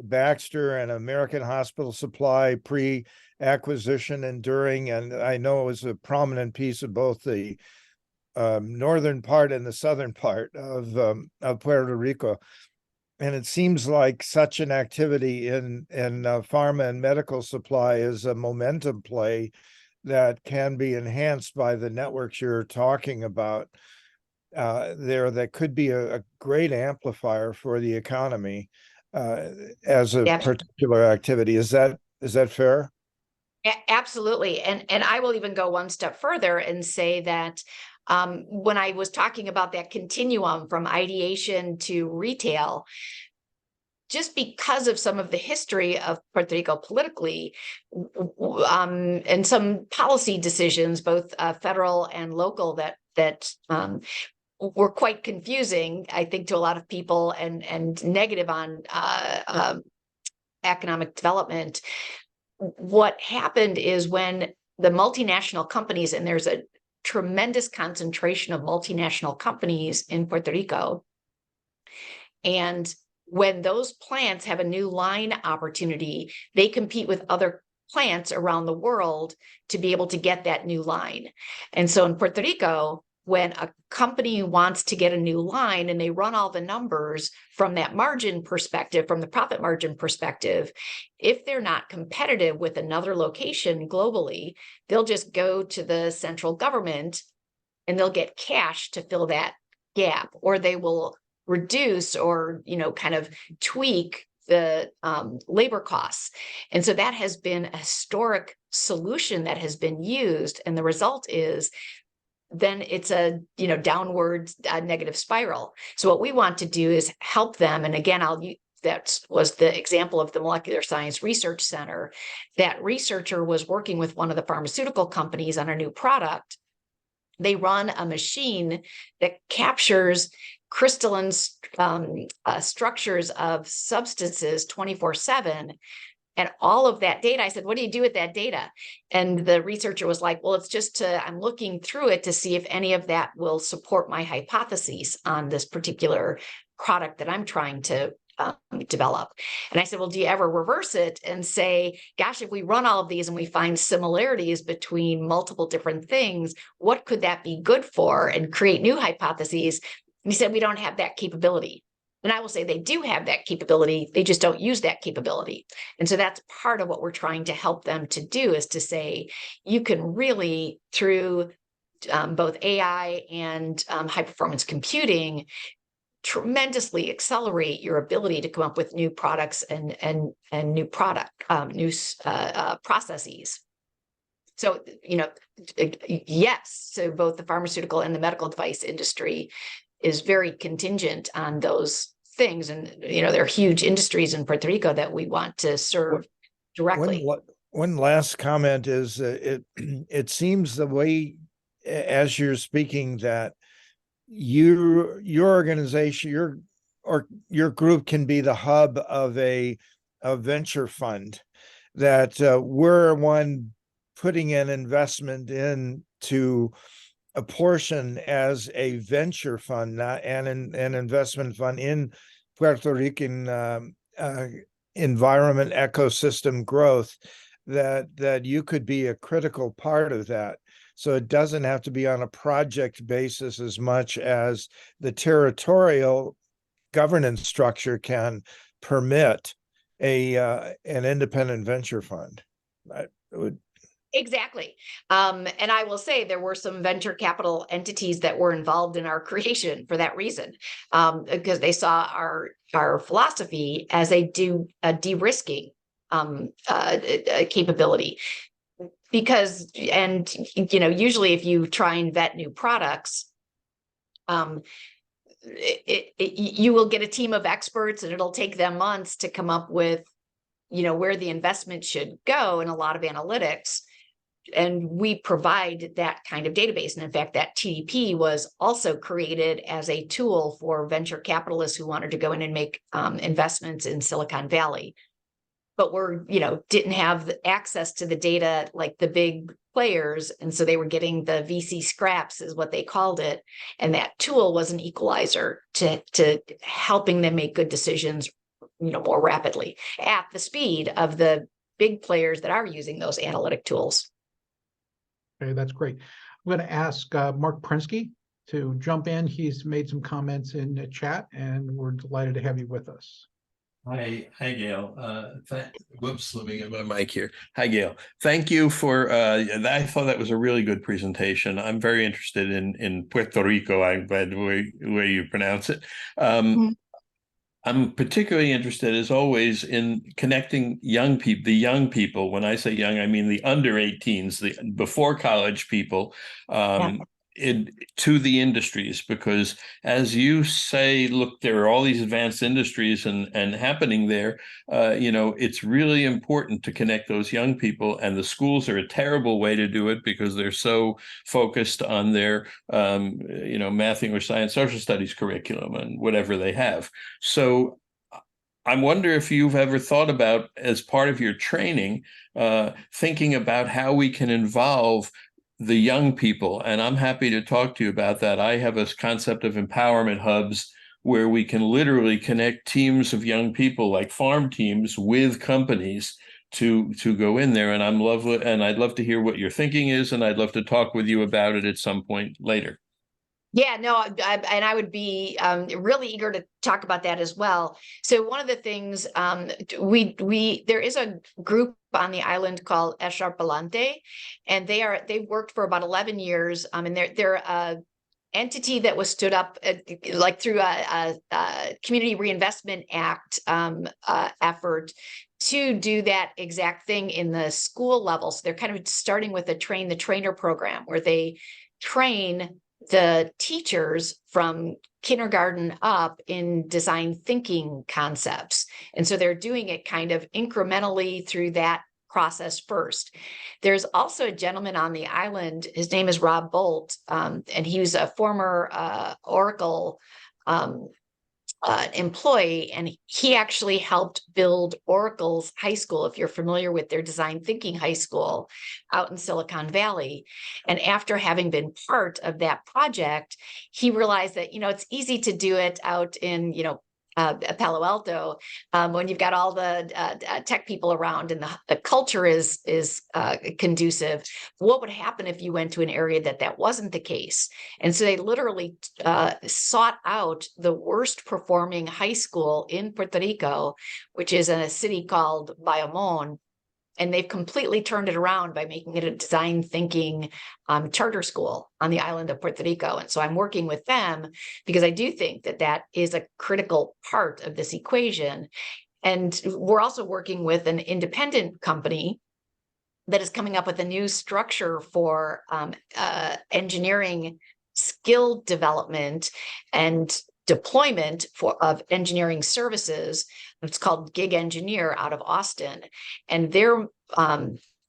Baxter and American Hospital Supply pre-acquisition and during, and I know it was a prominent piece of both the northern part and the southern part of Puerto Rico. And it seems like such an activity in pharma and medical supply is a momentum play that can be enhanced by the networks you're talking about there, that could be a great amplifier for the economy as a particular activity. Is that fair? Absolutely. And I will even go one step further and say that when I was talking about that continuum from ideation to retail, just because of some of the history of Puerto Rico politically, and some policy decisions, both federal and local, that were quite confusing, I think, to a lot of people, and negative on economic development. What happened is when the multinational companies, and there's a tremendous concentration of multinational companies in Puerto Rico, and when those plants have a new line opportunity, they compete with other plants around the world to be able to get that new line. And so in Puerto Rico, when a company wants to get a new line and they run all the numbers from that margin perspective, from the profit margin perspective, if they're not competitive with another location globally, they'll just go to the central government and they'll get cash to fill that gap, or they will reduce or, kind of tweak the labor costs. And so that has been a historic solution that has been used. And the result is then it's a, downward negative spiral. So what we want to do is help them. And again, that was the example of the Molecular Science Research Center. That researcher was working with one of the pharmaceutical companies on a new product. They run a machine that captures crystalline structures of substances 24/7. And all of that data, I said, what do you do with that data? And the researcher was like, well, it's just I'm looking through it to see if any of that will support my hypotheses on this particular product that I'm trying to develop. And I said, well, do you ever reverse it and say, gosh, if we run all of these and we find similarities between multiple different things, what could that be good for, and create new hypotheses? And he said, we don't have that capability. And I will say they do have that capability. They just don't use that capability. And so that's part of what we're trying to help them to do, is to say, you can really, through both AI and high performance computing, tremendously accelerate your ability to come up with new products and new processes. So, yes, so both the pharmaceutical and the medical device industry is very contingent on those things. And, there are huge industries in Puerto Rico that we want to serve directly. One last comment is it seems the way, as you're speaking, that your organization, your group can be the hub of a venture fund, that we're one putting an investment into a portion as a venture fund, not an investment fund in Puerto Rican environment ecosystem growth, that you could be a critical part of that. So it doesn't have to be on a project basis as much as the territorial governance structure can permit an independent venture fund. Exactly. And I will say there were some venture capital entities that were involved in our creation for that reason, because they saw our philosophy as a de-risking capability. Because, usually if you try and vet new products, you will get a team of experts, and it'll take them months to come up with, where the investment should go, and a lot of analytics. And we provide that kind of database. And in fact, that TDP was also created as a tool for venture capitalists who wanted to go in and make investments in Silicon Valley. But didn't have the access to the data like the big players. And so they were getting the VC scraps, is what they called it. And that tool was an equalizer to helping them make good decisions, more rapidly at the speed of the big players that are using those analytic tools. Okay, that's great. I'm going to ask Mark Prinsky to jump in. He's made some comments in the chat, and we're delighted to have you with us. Hi, Gail. Whoops, let me get my mic here. Hi, Gail. Thank you for, I thought that was a really good presentation. I'm very interested in Puerto Rico, by the way you pronounce it. I'm particularly interested, as always, in connecting the young people. When I say young, I mean the under 18s, the before college people, to the industries, because as you say, look, there are all these advanced industries and happening there. It's really important to connect those young people, and the schools are a terrible way to do it because they're so focused on their math, English, science, social studies curriculum and whatever they have. So I wonder if you've ever thought about, as part of your training, thinking about how we can involve the young people. And I'm happy to talk to you about that. I have a concept of empowerment hubs where we can literally connect teams of young people, like farm teams, with companies to go in there. And I'd love to hear what your thinking is, and I'd love to talk with you about it at some point later. Yeah, no, I would be really eager to talk about that as well. So one of the things there is a group on the island called Echarpelante, and they've worked for about 11 years. And they're a entity that was stood up through a Community Reinvestment Act effort to do that exact thing in the school level. So they're kind of starting with a train the trainer program, where they train the teachers from kindergarten up in design thinking concepts. And so they're doing it kind of incrementally through that process first. There's also a gentleman on the island, his name is Rob Bolt, and he was a former Oracle employee, and he actually helped build Oracle's high school, if you're familiar with their design thinking high school out in Silicon Valley. And after having been part of that project, he realized that, it's easy to do it out in, Palo Alto, when you've got all the tech people around and the culture is conducive. What would happen if you went to an area that wasn't the case? And so they literally sought out the worst performing high school in Puerto Rico, which is in a city called Bayamon. And they've completely turned it around by making it a design thinking charter school on the island of Puerto Rico. And so I'm working with them because I do think that is a critical part of this equation. And we're also working with an independent company that is coming up with a new structure for engineering skill development and deployment of engineering services. It's called Gig Engineer out of Austin. And their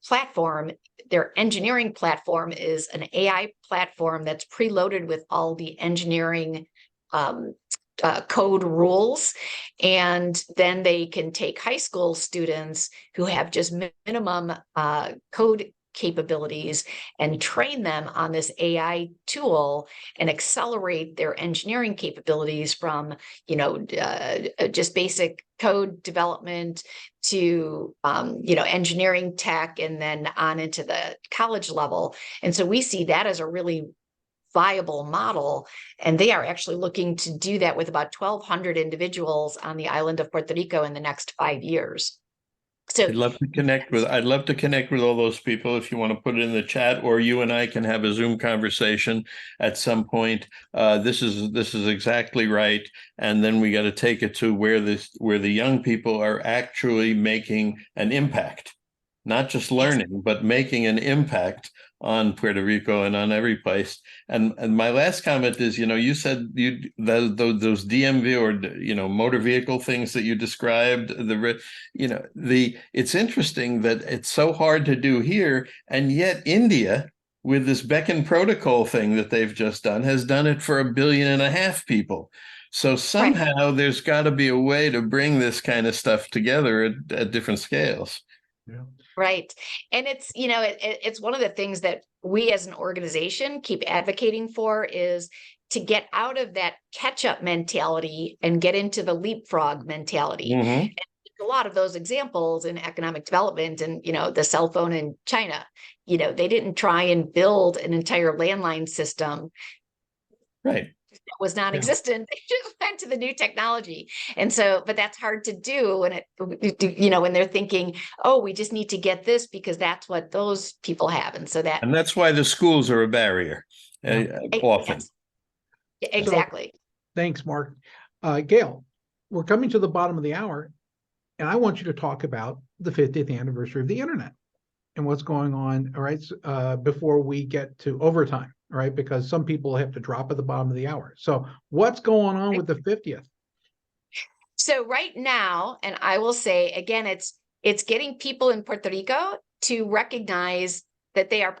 platform, their engineering platform, is an AI platform that's preloaded with all the engineering code rules. And then they can take high school students who have just minimum code capabilities and train them on this AI tool and accelerate their engineering capabilities from, just basic code development to, engineering tech, and then on into the college level. And so we see that as a really viable model. And they are actually looking to do that with about 1,200 individuals on the island of Puerto Rico in the next 5 years. So I'd love to connect with all those people. If you want to put it in the chat, or you and I can have a Zoom conversation at some point. This is exactly right. And then we got to take it to where the young people are actually making an impact, not just learning, but making an impact on Puerto Rico and on every place. And my last comment is, you said those DMV or motor vehicle things that you described, it's interesting that it's so hard to do here, and yet India, with this Beacon Protocol thing that they've just done, has done it for 1.5 billion people. So somehow there's got to be a way to bring this kind of stuff together at different scales. Yeah. Right. And it's, it's one of the things that we as an organization keep advocating for, is to get out of that catch-up mentality and get into the leapfrog mentality. Mm-hmm. And a lot of those examples in economic development and, the cell phone in China, they didn't try and build an entire landline system. Right. That was non-existent. They just went to the new technology. And so, but that's hard to do when when they're thinking, oh, we just need to get this because that's what those people have. And that's why the schools are a barrier often. Yes, exactly. So, thanks, Mark. Gail, we're coming to the bottom of the hour, and I want you to talk about the 50th anniversary of the internet and what's going on, all right, before we get to overtime. Right, because some people have to drop at the bottom of the hour. So what's going on with the 50th? So right now, and I will say again, it's getting people in Puerto Rico to recognize that they are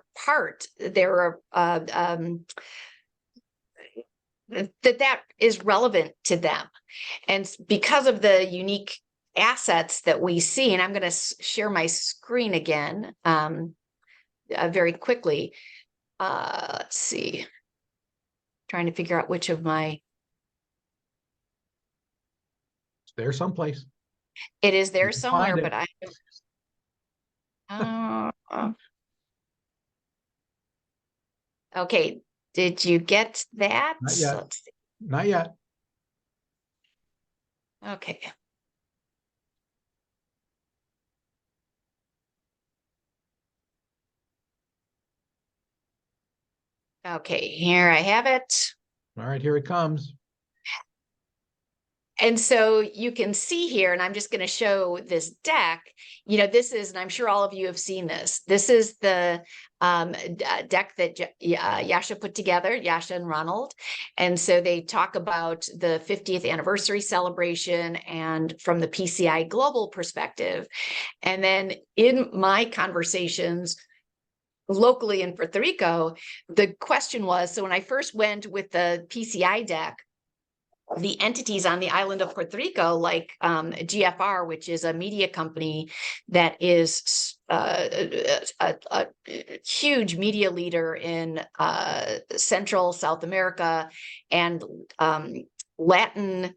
that is relevant to them. And because of the unique assets that we see, and I'm going to share my screen again very quickly. Let's see. Trying to figure out which of my. It's there someplace. It is there somewhere, but okay. Did you get that? Not yet. Let's see. Not yet. Okay. Okay, here I have it. All right, here it comes. And so you can see here, and I'm just going to show this deck. This is, and I'm sure all of you have seen this. This is the deck that Yasha put together, Yasha and Ronald. And so they talk about the 50th anniversary celebration and from the PCI global perspective. And then in my conversations locally in Puerto Rico, the question was, so when I first went with the PCI deck, the entities on the island of Puerto Rico, like GFR, which is a media company that is a huge media leader in Central South America and Latin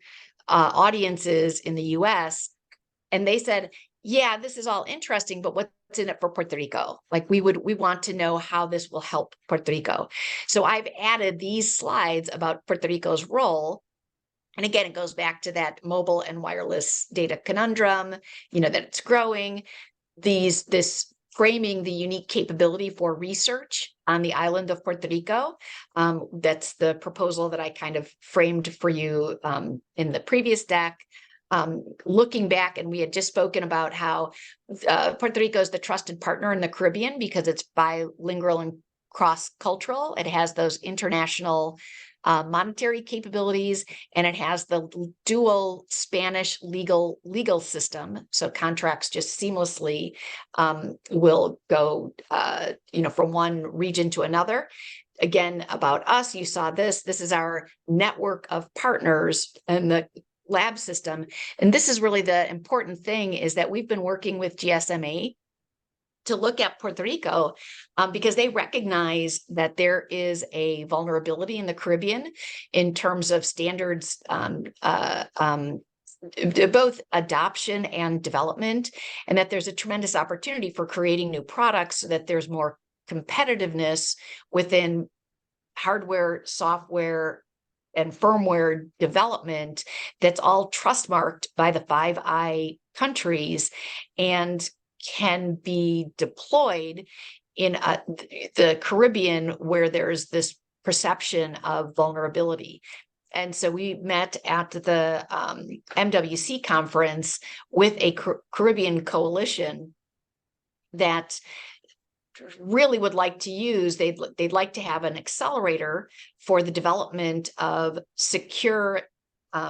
audiences in the US. And they said, yeah, this is all interesting, but what's in it for Puerto Rico? Like we want to know how this will help Puerto Rico. So I've added these slides about Puerto Rico's role. And again, it goes back to that mobile and wireless data conundrum, that it's growing. This framing the unique capability for research on the island of Puerto Rico. That's the proposal that I kind of framed for you in the previous deck. Looking back, and we had just spoken about how Puerto Rico is the trusted partner in the Caribbean because it's bilingual and cross-cultural. It has those international monetary capabilities, and it has the dual Spanish legal system. So contracts just seamlessly will go, from one region to another. Again, about us, you saw this. This is our network of partners and the lab system. And this is really the important thing, is that we've been working with GSMA to look at Puerto Rico because they recognize that there is a vulnerability in the Caribbean in terms of standards, both adoption and development, and that there's a tremendous opportunity for creating new products so that there's more competitiveness within hardware, software, and firmware development that's all trust marked by the 5I countries and can be deployed in the Caribbean where there's this perception of vulnerability. And so we met at the MWC conference with a Caribbean coalition that really would like to use, they'd like to have an accelerator for the development of secure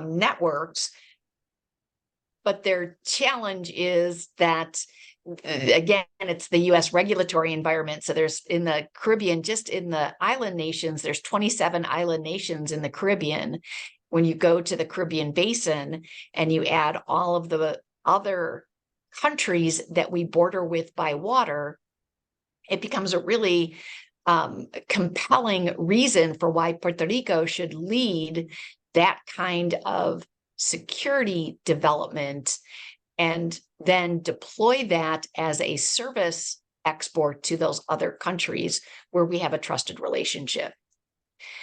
networks. But their challenge is that, again, it's the US regulatory environment. So there's in the Caribbean, just in the island nations, there's 27 island nations in the Caribbean. When you go to the Caribbean basin and you add all of the other countries that we border with by water, it becomes a really compelling reason for why Puerto Rico should lead that kind of security development and then deploy that as a service export to those other countries where we have a trusted relationship.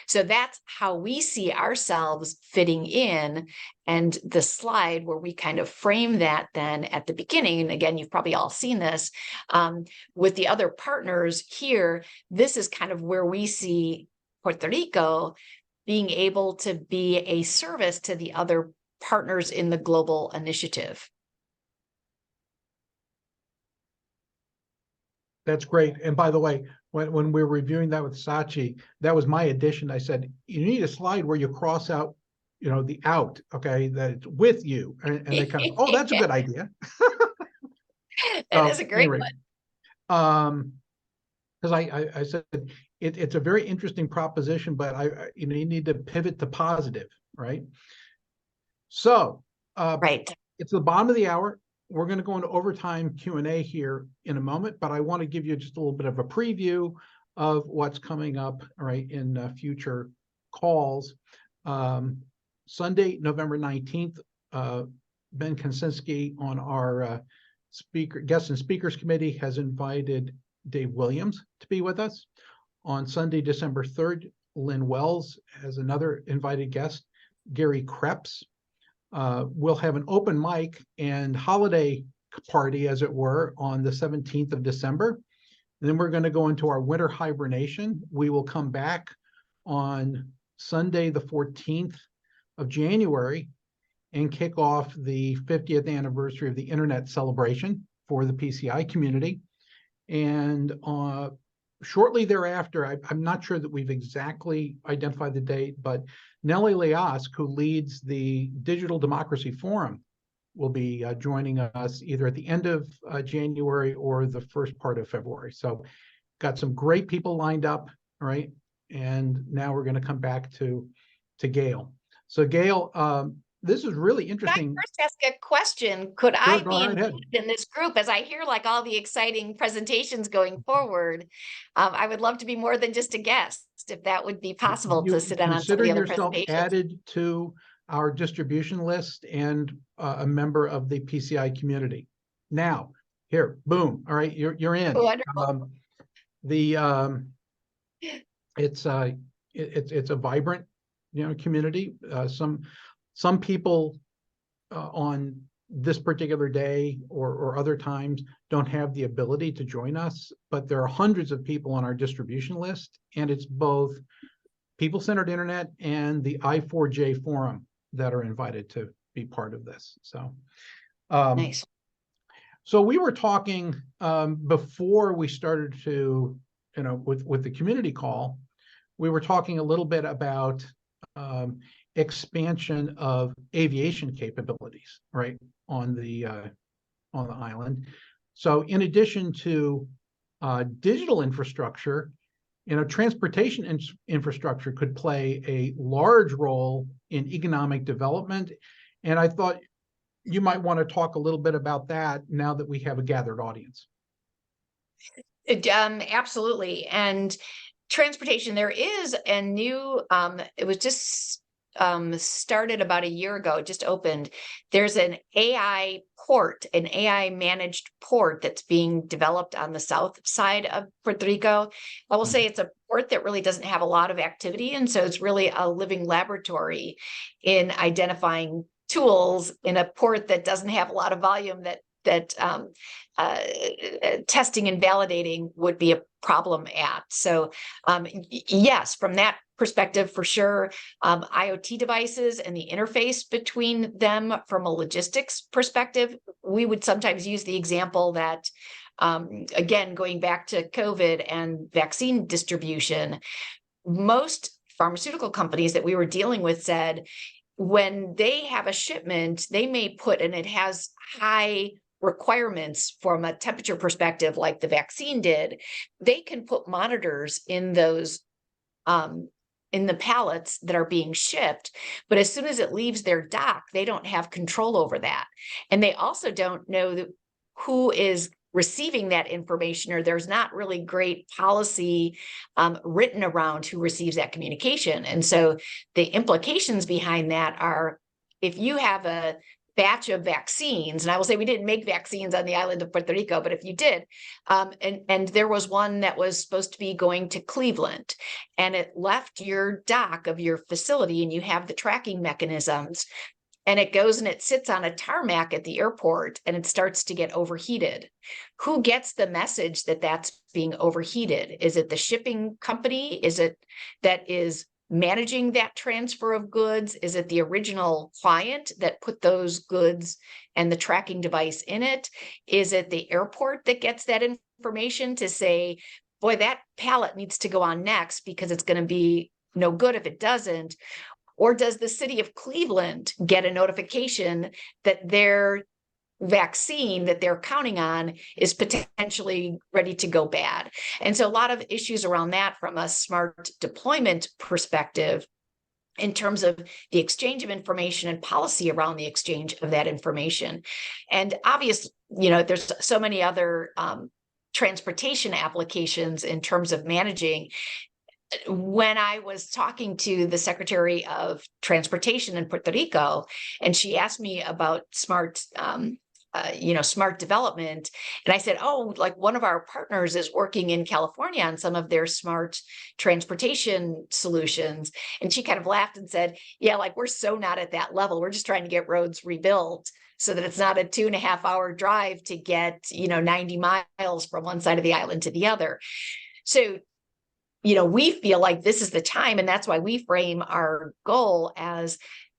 So that's how we see ourselves fitting in. And the slide where we kind of frame that then at the beginning, and again, you've probably all seen this with the other partners here, this is kind of where we see Puerto Rico being able to be a service to the other partners in the global initiative. That's great. And by the way, when we were reviewing that with Sachi, that was my addition. I said, you need a slide where you cross out, the out, okay, that it's with you. And they kind of, oh, that's a good idea. That is a great one. Because I said, it's a very interesting proposition, but you need to pivot to positive, right? So Right. It's the bottom of the hour. We're going to go into overtime Q&A here in a moment, but I want to give you just a little bit of a preview of what's coming up, right, in future calls. Sunday, November 19th, Ben Konsinski on our guest and speakers committee has invited Dave Williams to be with us. On Sunday, December 3rd, Lynn Wells has another invited guest, Gary Krebs. We'll have an open mic and holiday party, as it were, on the 17th of December. And then we're going to go into our winter hibernation. We will come back on Sunday, the 14th of January, and kick off the 50th anniversary of the Internet celebration for the PCI community. And shortly thereafter, I'm not sure that we've exactly identified the date, but Nellie Leask, who leads the Digital Democracy Forum, will be joining us either at the end of January or the first part of February. So got some great people lined up, right? And now we're going to come back to Gail. So Gail, this is really interesting. Can I first ask a question? Could Sure, I go be right ahead. included in this group as I hear like all the exciting presentations going forward? I would love to be more than just a guest, if that would be possible to sit in on some of the other yourself presentations. added to our distribution list and a member of the PCI community. Now, here, boom. All right, you're in. Wonderful. It's a vibrant, community. Some people on this particular day or other times don't have the ability to join us, but there are hundreds of people on our distribution list, and it's both people-centered internet and the I4J forum that are invited to be part of this. So Nice. So we were talking before we started to, with the community call, we were talking a little bit about expansion of aviation capabilities, right, on the island. So in addition to digital infrastructure, transportation infrastructure could play a large role in economic development. And I thought you might want to talk a little bit about that now that we have a gathered audience. Absolutely. And transportation, there is a new, it was just started about a year ago, it just opened. There's an AI port, an AI managed port that's being developed on the south side of Puerto Rico. I will say it's a port that really doesn't have a lot of activity. And so it's really a living laboratory in identifying tools in a port that doesn't have a lot of volume that testing and validating would be a problem at. So yes, from that perspective, for sure, IoT devices and the interface between them from a logistics perspective, we would sometimes use the example that Again, going back to COVID and vaccine distribution, most pharmaceutical companies that we were dealing with said when they have a shipment, they may put, and it has high requirements from a temperature perspective, like the vaccine did, they can put monitors in those in the pallets that are being shipped, but as soon as it leaves their dock, they don't have control over that. And they also don't know who is receiving that information, or there's not really great policy written around who receives that communication. And so the implications behind that are, if you have a batch of vaccines, and I will say we didn't make vaccines on the island of Puerto Rico, but if you did, and there was one that was supposed to be going to Cleveland, and it left your dock of your facility, and you have the tracking mechanisms, and it goes and it sits on a tarmac at the airport, and it starts to get overheated. Who gets the message that that's being overheated? Is it the shipping company? Is it that is managing that transfer of goods? Is it the original client that put those goods and the tracking device in it? Is it the airport that gets that information to say, boy, that pallet needs to go on next because it's going to be no good if it doesn't? Or does the city of Cleveland get a notification that their vaccine that they're counting on is potentially ready to go bad? And so a lot of issues around that from a smart deployment perspective, in terms of the exchange of information and policy around the exchange of that information. And obviously, there's so many other transportation applications in terms of managing. When I was talking to the Secretary of Transportation in Puerto Rico, and she asked me about smart development. And I said, oh, like one of our partners is working in California on some of their smart transportation solutions. And she kind of laughed and said, yeah, like we're so not at that level. We're just trying to get roads rebuilt so that it's not a 2.5-hour drive to get, 90 miles from one side of the island to the other. So, we feel like this is the time, and that's why we frame our goal as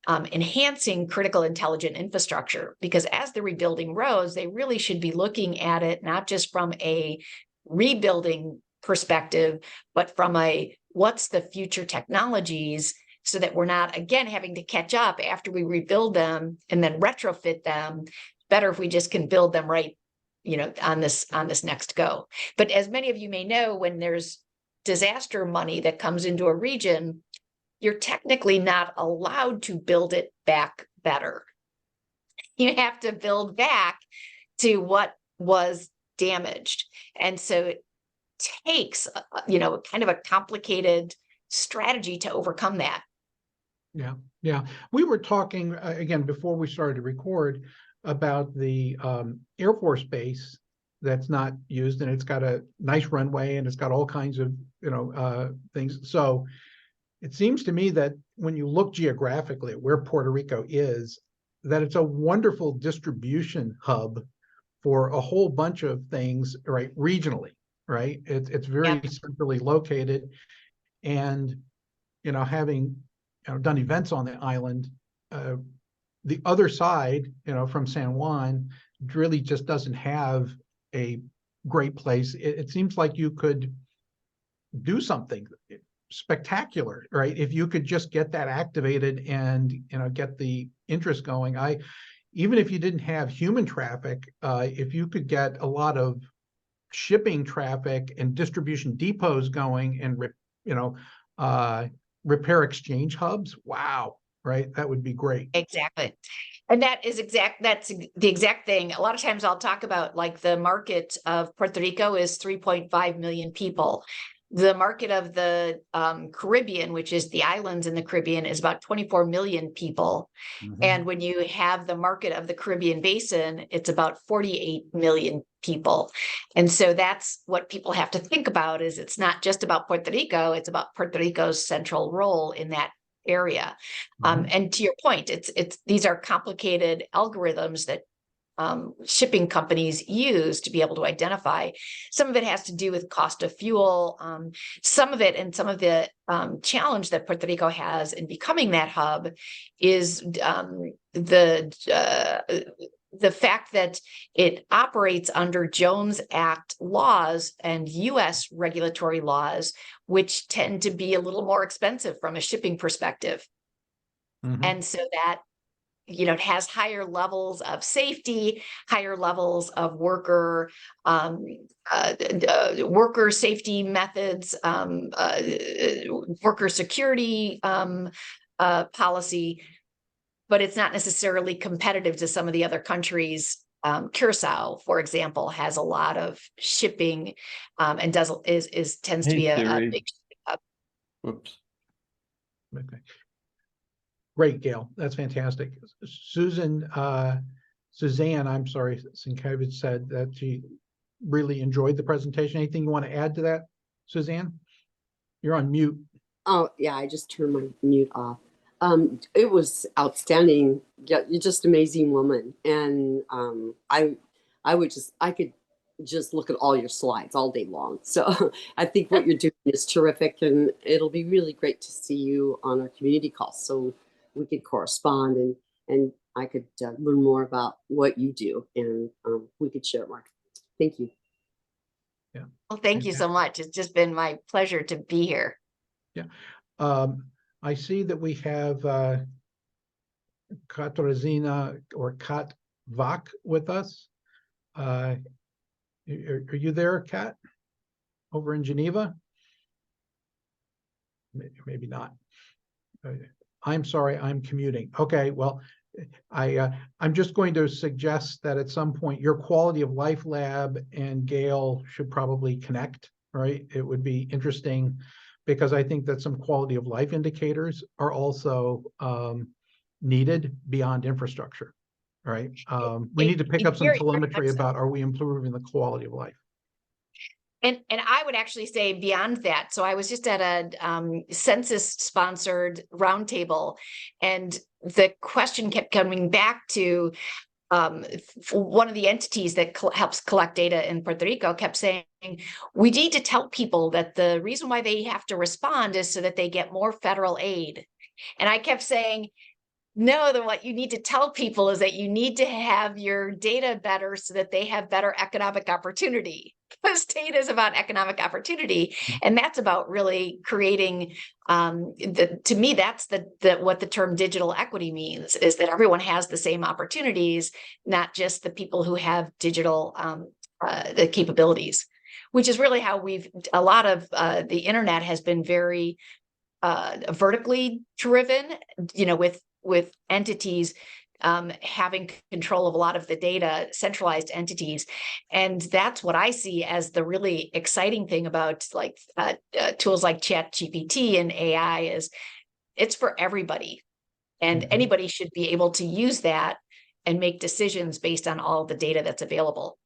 enhancing critical intelligent infrastructure, because as they're rebuilding roads, they really should be looking at it not just from a rebuilding perspective, but from a what's the future technologies, so that we're not, again, having to catch up after we rebuild them and then retrofit them. Better if we just can build them right, on this next go. But as many of you may know, when there's disaster money that comes into a region, you're technically not allowed to build it back better. You have to build back to what was damaged. And so it takes, kind of a complicated strategy to overcome that. Yeah. We were talking, again, before we started to record, about the Air Force Base that's not used, and it's got a nice runway, and it's got all kinds of, things. So it seems to me that when you look geographically at where Puerto Rico is, that it's a wonderful distribution hub for a whole bunch of things, right, regionally, right? It's very centrally located, and, having done events on the island, the other side, from San Juan, really just doesn't have a great place. It seems like you could do something spectacular, right? If you could just get that activated and get the interest going. Even if you didn't have human traffic, if you could get a lot of shipping traffic and distribution depots going, and repair exchange hubs, wow, right? That would be great. Exactly. And that's the exact thing. A lot of times I'll talk about, like, the market of Puerto Rico is 3.5 million people. The market of the Caribbean, which is the islands in the Caribbean, is about 24 million people. Mm-hmm. And when you have the market of the Caribbean basin, it's about 48 million people. And so that's what people have to think about, is it's not just about Puerto Rico, it's about Puerto Rico's central role in that area. Mm-hmm. And to your point, these are complicated algorithms that shipping companies use to be able to identify. Some of it has to do with cost of fuel. Some of it, and some of the challenge that Puerto Rico has in becoming that hub, is the the fact that it operates under Jones Act laws and US regulatory laws, which tend to be a little more expensive from a shipping perspective. Mhm. And so that, you know, it has higher levels of safety, higher levels of worker safety methods, worker security policy, but it's not necessarily competitive to some of the other countries. Curacao, for example, has a lot of shipping and tends to Hey, be a Siri. big. Whoops. Okay. Great, Gail. That's fantastic. Suzanne, I'm sorry, Sienkiewicz said that she really enjoyed the presentation. Anything you want to add to that, Suzanne? You're on mute. Oh, yeah, I just turned my mute off. It was outstanding. Yeah, you're just an amazing woman. And I could just look at all your slides all day long. So I think what you're doing is terrific, and it'll be really great to see you on our community calls so we could correspond and I could learn more about what you do, and we could share more. Thank you. Yeah. Well, thank you so much. It's just been my pleasure to be here. Yeah. I see that we have Katarzyna or Kat Vak with us. Are you there, Kat? Over in Geneva? Maybe not. I'm sorry, I'm commuting. Okay, well, I'm just going to suggest that at some point your quality of life lab and Gail should probably connect, right? It would be interesting because I think that some quality of life indicators are also needed beyond infrastructure, right? We need to pick up some Very telemetry much so. about, are we improving the quality of life? And I would actually say beyond that. So I was just at a census-sponsored roundtable, and the question kept coming back to one of the entities that helps collect data in Puerto Rico kept saying, we need to tell people that the reason why they have to respond is so that they get more federal aid. And I kept saying, no, what you need to tell people is that you need to have your data better so that they have better economic opportunity. Because data is about economic opportunity, and that's about really creating. To me, that's what the term digital equity means: is that everyone has the same opportunities, not just the people who have digital the capabilities. Which is really how a lot of the internet has been very vertically driven, you know, with entities having control of a lot of the data, centralized entities. And that's what I see as the really exciting thing about like tools like ChatGPT and AI is it's for everybody. And anybody should be able to use that and make decisions based on all the data that's available.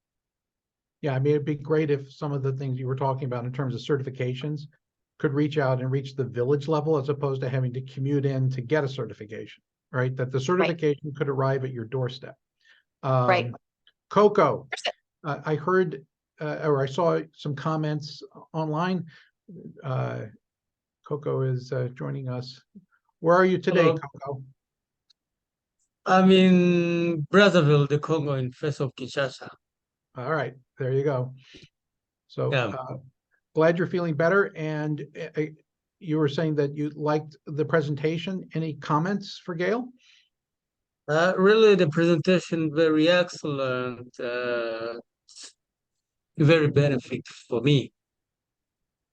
Yeah, I mean, it'd be great if some of the things you were talking about in terms of certifications could reach out and reach the village level as opposed to having to commute in to get a certification, right? That the certification could arrive at your doorstep. Right. Coco, I heard or I saw some comments online. Coco is joining us. Where are you today, Hello. Coco? I'm in Brazzaville, the Congo, in face of Kinshasa. All right, there you go. So Yeah. glad you're feeling better. And you were saying that you liked the presentation. Any comments for Gail? Really, the presentation very excellent, very benefit for me.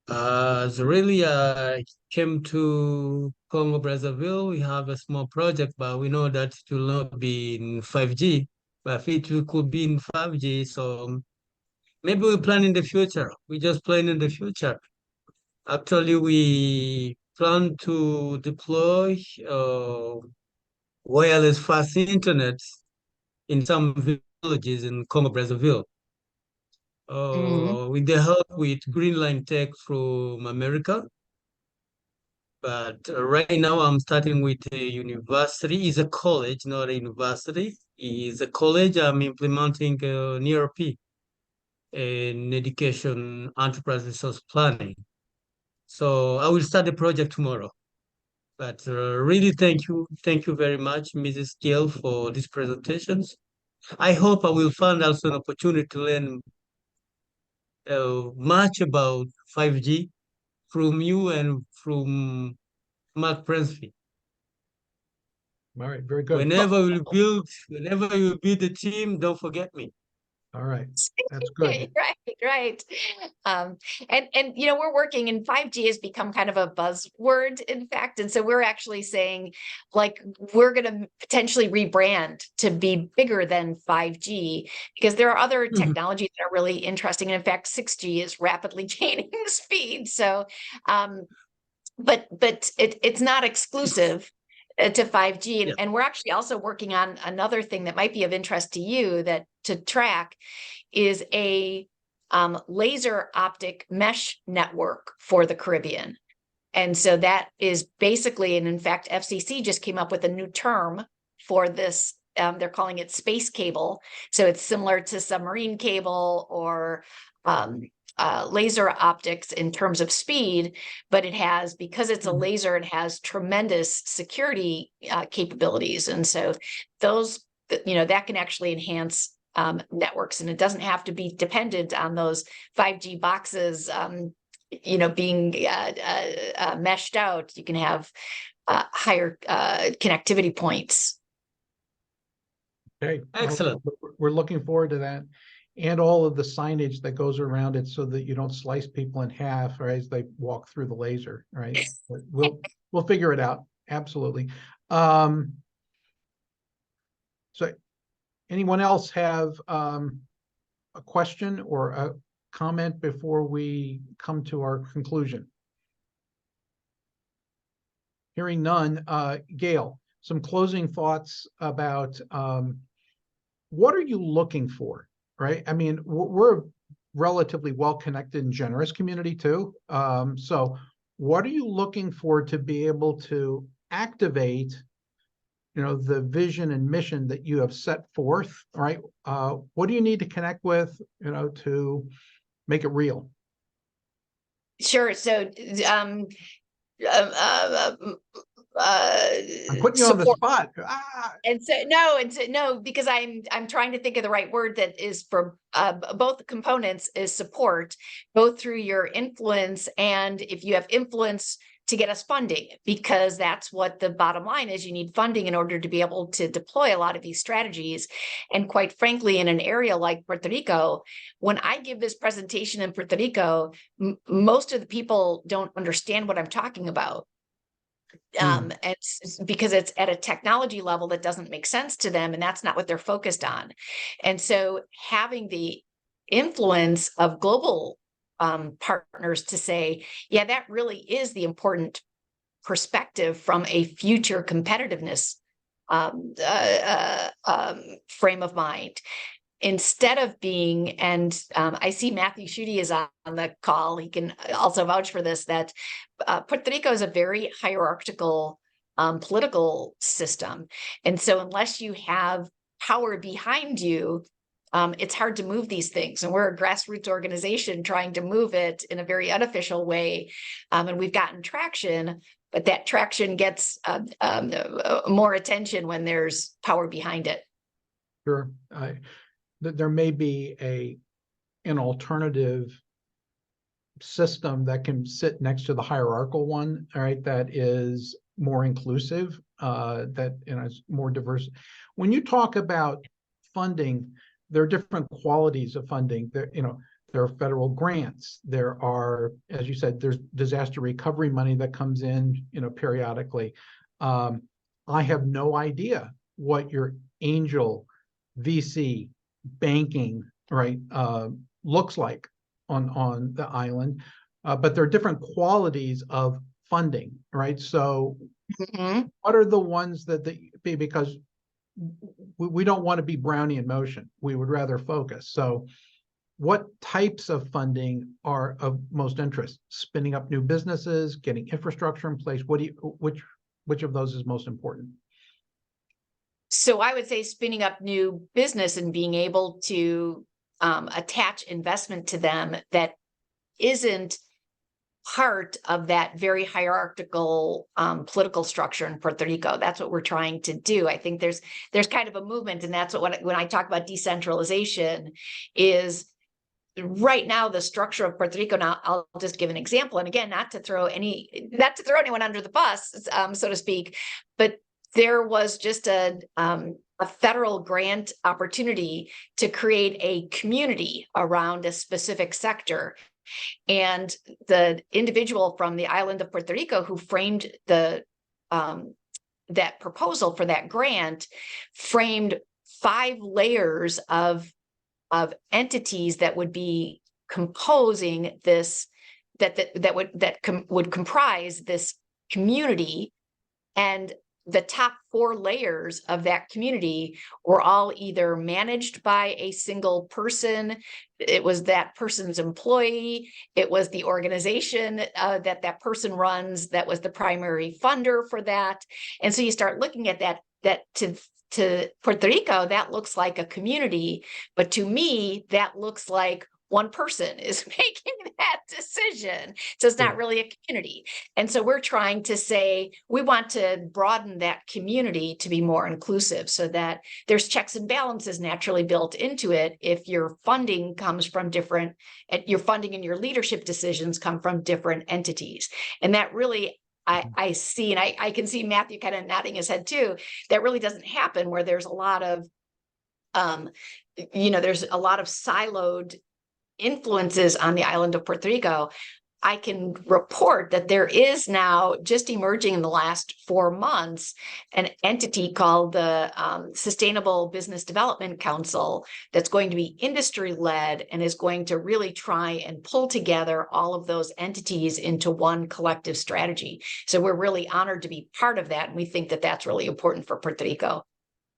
So really, I came to Congo Brazzaville. We have a small project, but we know that it will not be in 5G. But if it could be in 5G, so maybe we plan in the future. We just plan in the future. Actually, we plan to deploy wireless fast internet in some villages in Congo Brazzaville. With the help with Greenline Tech from America. But right now I'm starting with a university. It's a college, not a university. It's a college. I'm implementing an ERP, an education enterprise resource planning. So I will start the project tomorrow. But really, thank you very much, Mrs. Gail, for these presentations. I hope I will find also an opportunity to learn much about 5G from you and from Mark Prensfield. All right, very good. Well, Whenever you build a team, don't forget me. all right, that's good. Right. And you know, we're working, and 5G has become kind of a buzzword, in fact. And so we're actually saying, like, we're going to potentially rebrand to be bigger than 5G, because there are other technologies that are really interesting. And in fact, 6G is rapidly gaining speed. So, but it's not exclusive to 5G. And, Yeah. and we're actually also working on another thing that might be of interest to you, that to track is a laser optic mesh network for the Caribbean. And so that is basically, and in fact, FCC just came up with a new term for this. They're calling it space cable. So it's similar to submarine cable or laser optics in terms of speed, but it has, because it's a laser, it has tremendous security capabilities. And so those, you know, that can actually enhance networks, and it doesn't have to be dependent on those 5G boxes, you know, being meshed out. You can have higher connectivity points. Okay. Well, Excellent. we're looking forward to that, and all of the signage that goes around it, so that you don't slice people in half, or as they walk through the laser, right? But we'll figure it out. Absolutely. So anyone else have a question or a comment before we come to our conclusion? Hearing none, Gail, some closing thoughts about what are you looking for, right? I mean, we're a relatively well-connected and generous community too. So what are you looking for to be able to activate, you know, the vision and mission that you have set forth, right? What do you need to connect with, you know, to make it real? Sure. So I'm putting you on the spot. And so no, because I'm trying to think of the right word that is for both components, is support, both through your influence, and if you have influence, to get us funding, because that's what the bottom line is. You need funding in order to be able to deploy a lot of these strategies. And quite frankly, in an area like Puerto Rico, when I give this presentation in Puerto Rico, most of the people don't understand what I'm talking about. And because it's at a technology level that doesn't make sense to them, and that's not what they're focused on. And so having the influence of global partners to say, yeah, that really is the important perspective from a future competitiveness frame of mind. Instead of being, and I see Matthew Schutte is on the call, he can also vouch for this, that Puerto Rico is a very hierarchical political system. And so unless you have power behind you, it's hard to move these things. And we're a grassroots organization trying to move it in a very unofficial way. And we've gotten traction, but that traction gets more attention when there's power behind it. Sure. There may be an alternative system that can sit next to the hierarchical one, all right, that is more inclusive, that, you know, is more diverse. When you talk about funding, there are different qualities of funding. There, you know, there are federal grants. There are, as you said, there's disaster recovery money that comes in, you know, periodically. I have no idea what your angel VC banking, right, looks like on the island, but there are different qualities of funding, right? So what are the ones that because we don't want to be Brownie in motion, we would rather focus. So what types of funding are of most interest? Spinning up new businesses, getting infrastructure in place? What do you, which of those is most important? So I would say spinning up new business and being able to attach investment to them that isn't part of that very hierarchical political structure in Puerto Rico. That's what we're trying to do. I think there's kind of a movement, and that's what when I talk about decentralization is right now the structure of Puerto Rico. Now I'll just give an example, and again, not to throw anyone under the bus, so to speak, but there was just a federal grant opportunity to create a community around a specific sector. And the individual from the island of Puerto Rico who framed that proposal for that grant framed 5 layers of entities that would be composing this, that would comprise this community. And the top 4 layers of that community were all either managed by a single person, it was that person's employee, it was the organization that person runs that was the primary funder for that. And so you start looking at that to Puerto Rico, that looks like a community, but to me, that looks like one person is making that decision. So it's not really a community. And so we're trying to say, we want to broaden that community to be more inclusive so that there's checks and balances naturally built into it. If your funding comes from your funding and your leadership decisions come from different entities. And that really, I see, and I can see Matthew kind of nodding his head too, that really doesn't happen where there's a lot of, there's a lot of siloed influences on the island of Puerto Rico. I can report that there is now, just emerging in the last 4 months, an entity called the Sustainable Business Development Council that's going to be industry-led and is going to really try and pull together all of those entities into one collective strategy. So we're really honored to be part of that, and we think that that's really important for Puerto Rico.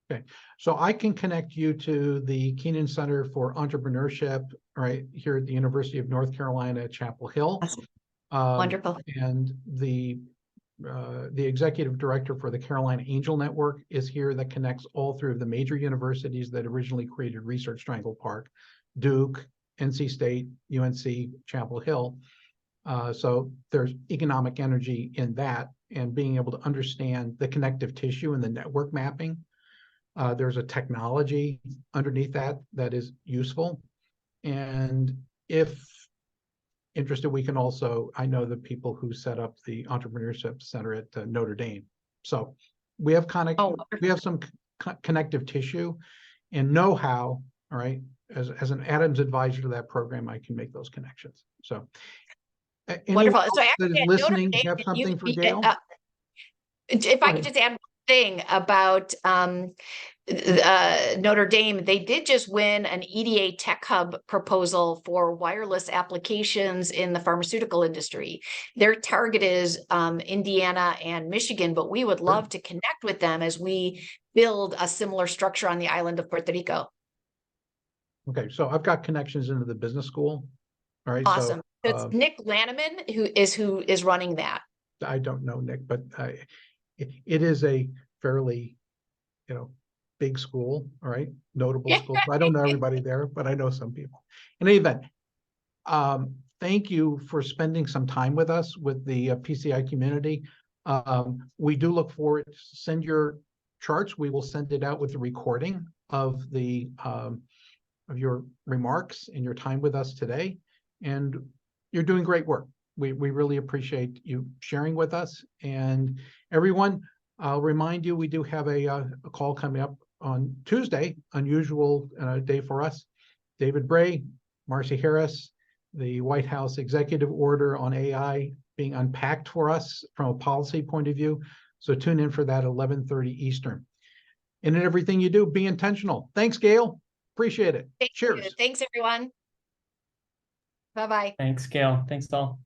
Okay, so I can connect you to the Keenan Center for Entrepreneurship right here at the University of North Carolina at Chapel Hill. Awesome. Wonderful. And the executive director for the Carolina Angel Network is here, that connects all through the major universities that originally created Research Triangle Park: Duke, NC State, UNC, Chapel Hill. So there's economic energy in that, and being able to understand the connective tissue and the network mapping. There's a technology underneath that is useful. And if interested, we can also, I know the people who set up the Entrepreneurship Center at Notre Dame. So we have we have some connective tissue and know-how, all right? As an Adams advisor to that program, I can make those connections. So wonderful. So that is listening, have something for Gail? If I could just add one thing about Notre Dame, they did just win an EDA Tech Hub proposal for wireless applications in the pharmaceutical industry. Their target is Indiana and Michigan, but we would love to connect with them as we build a similar structure on the island of Puerto Rico. Okay, so I've got connections into the business school. All right, awesome. So it's Nick Lanneman who is running that. I don't know Nick, but it is a fairly, big school, all right, notable school. So I don't know everybody there, but I know some people. In any event, thank you for spending some time with us with the PCI community. We do look forward to send your charts. We will send it out with the recording of the of your remarks and your time with us today. And you're doing great work. We really appreciate you sharing with us. And everyone, I'll remind you, we do have a call coming up on Tuesday, unusual day for us. David Bray, Marcy Harris, the White House executive order on AI being unpacked for us from a policy point of view. So tune in for that 11:30 Eastern. And in everything you do, be intentional. Thanks, Gail. Appreciate it. Cheers. Thanks, everyone. Bye-bye. Thanks, Gail. Thanks all.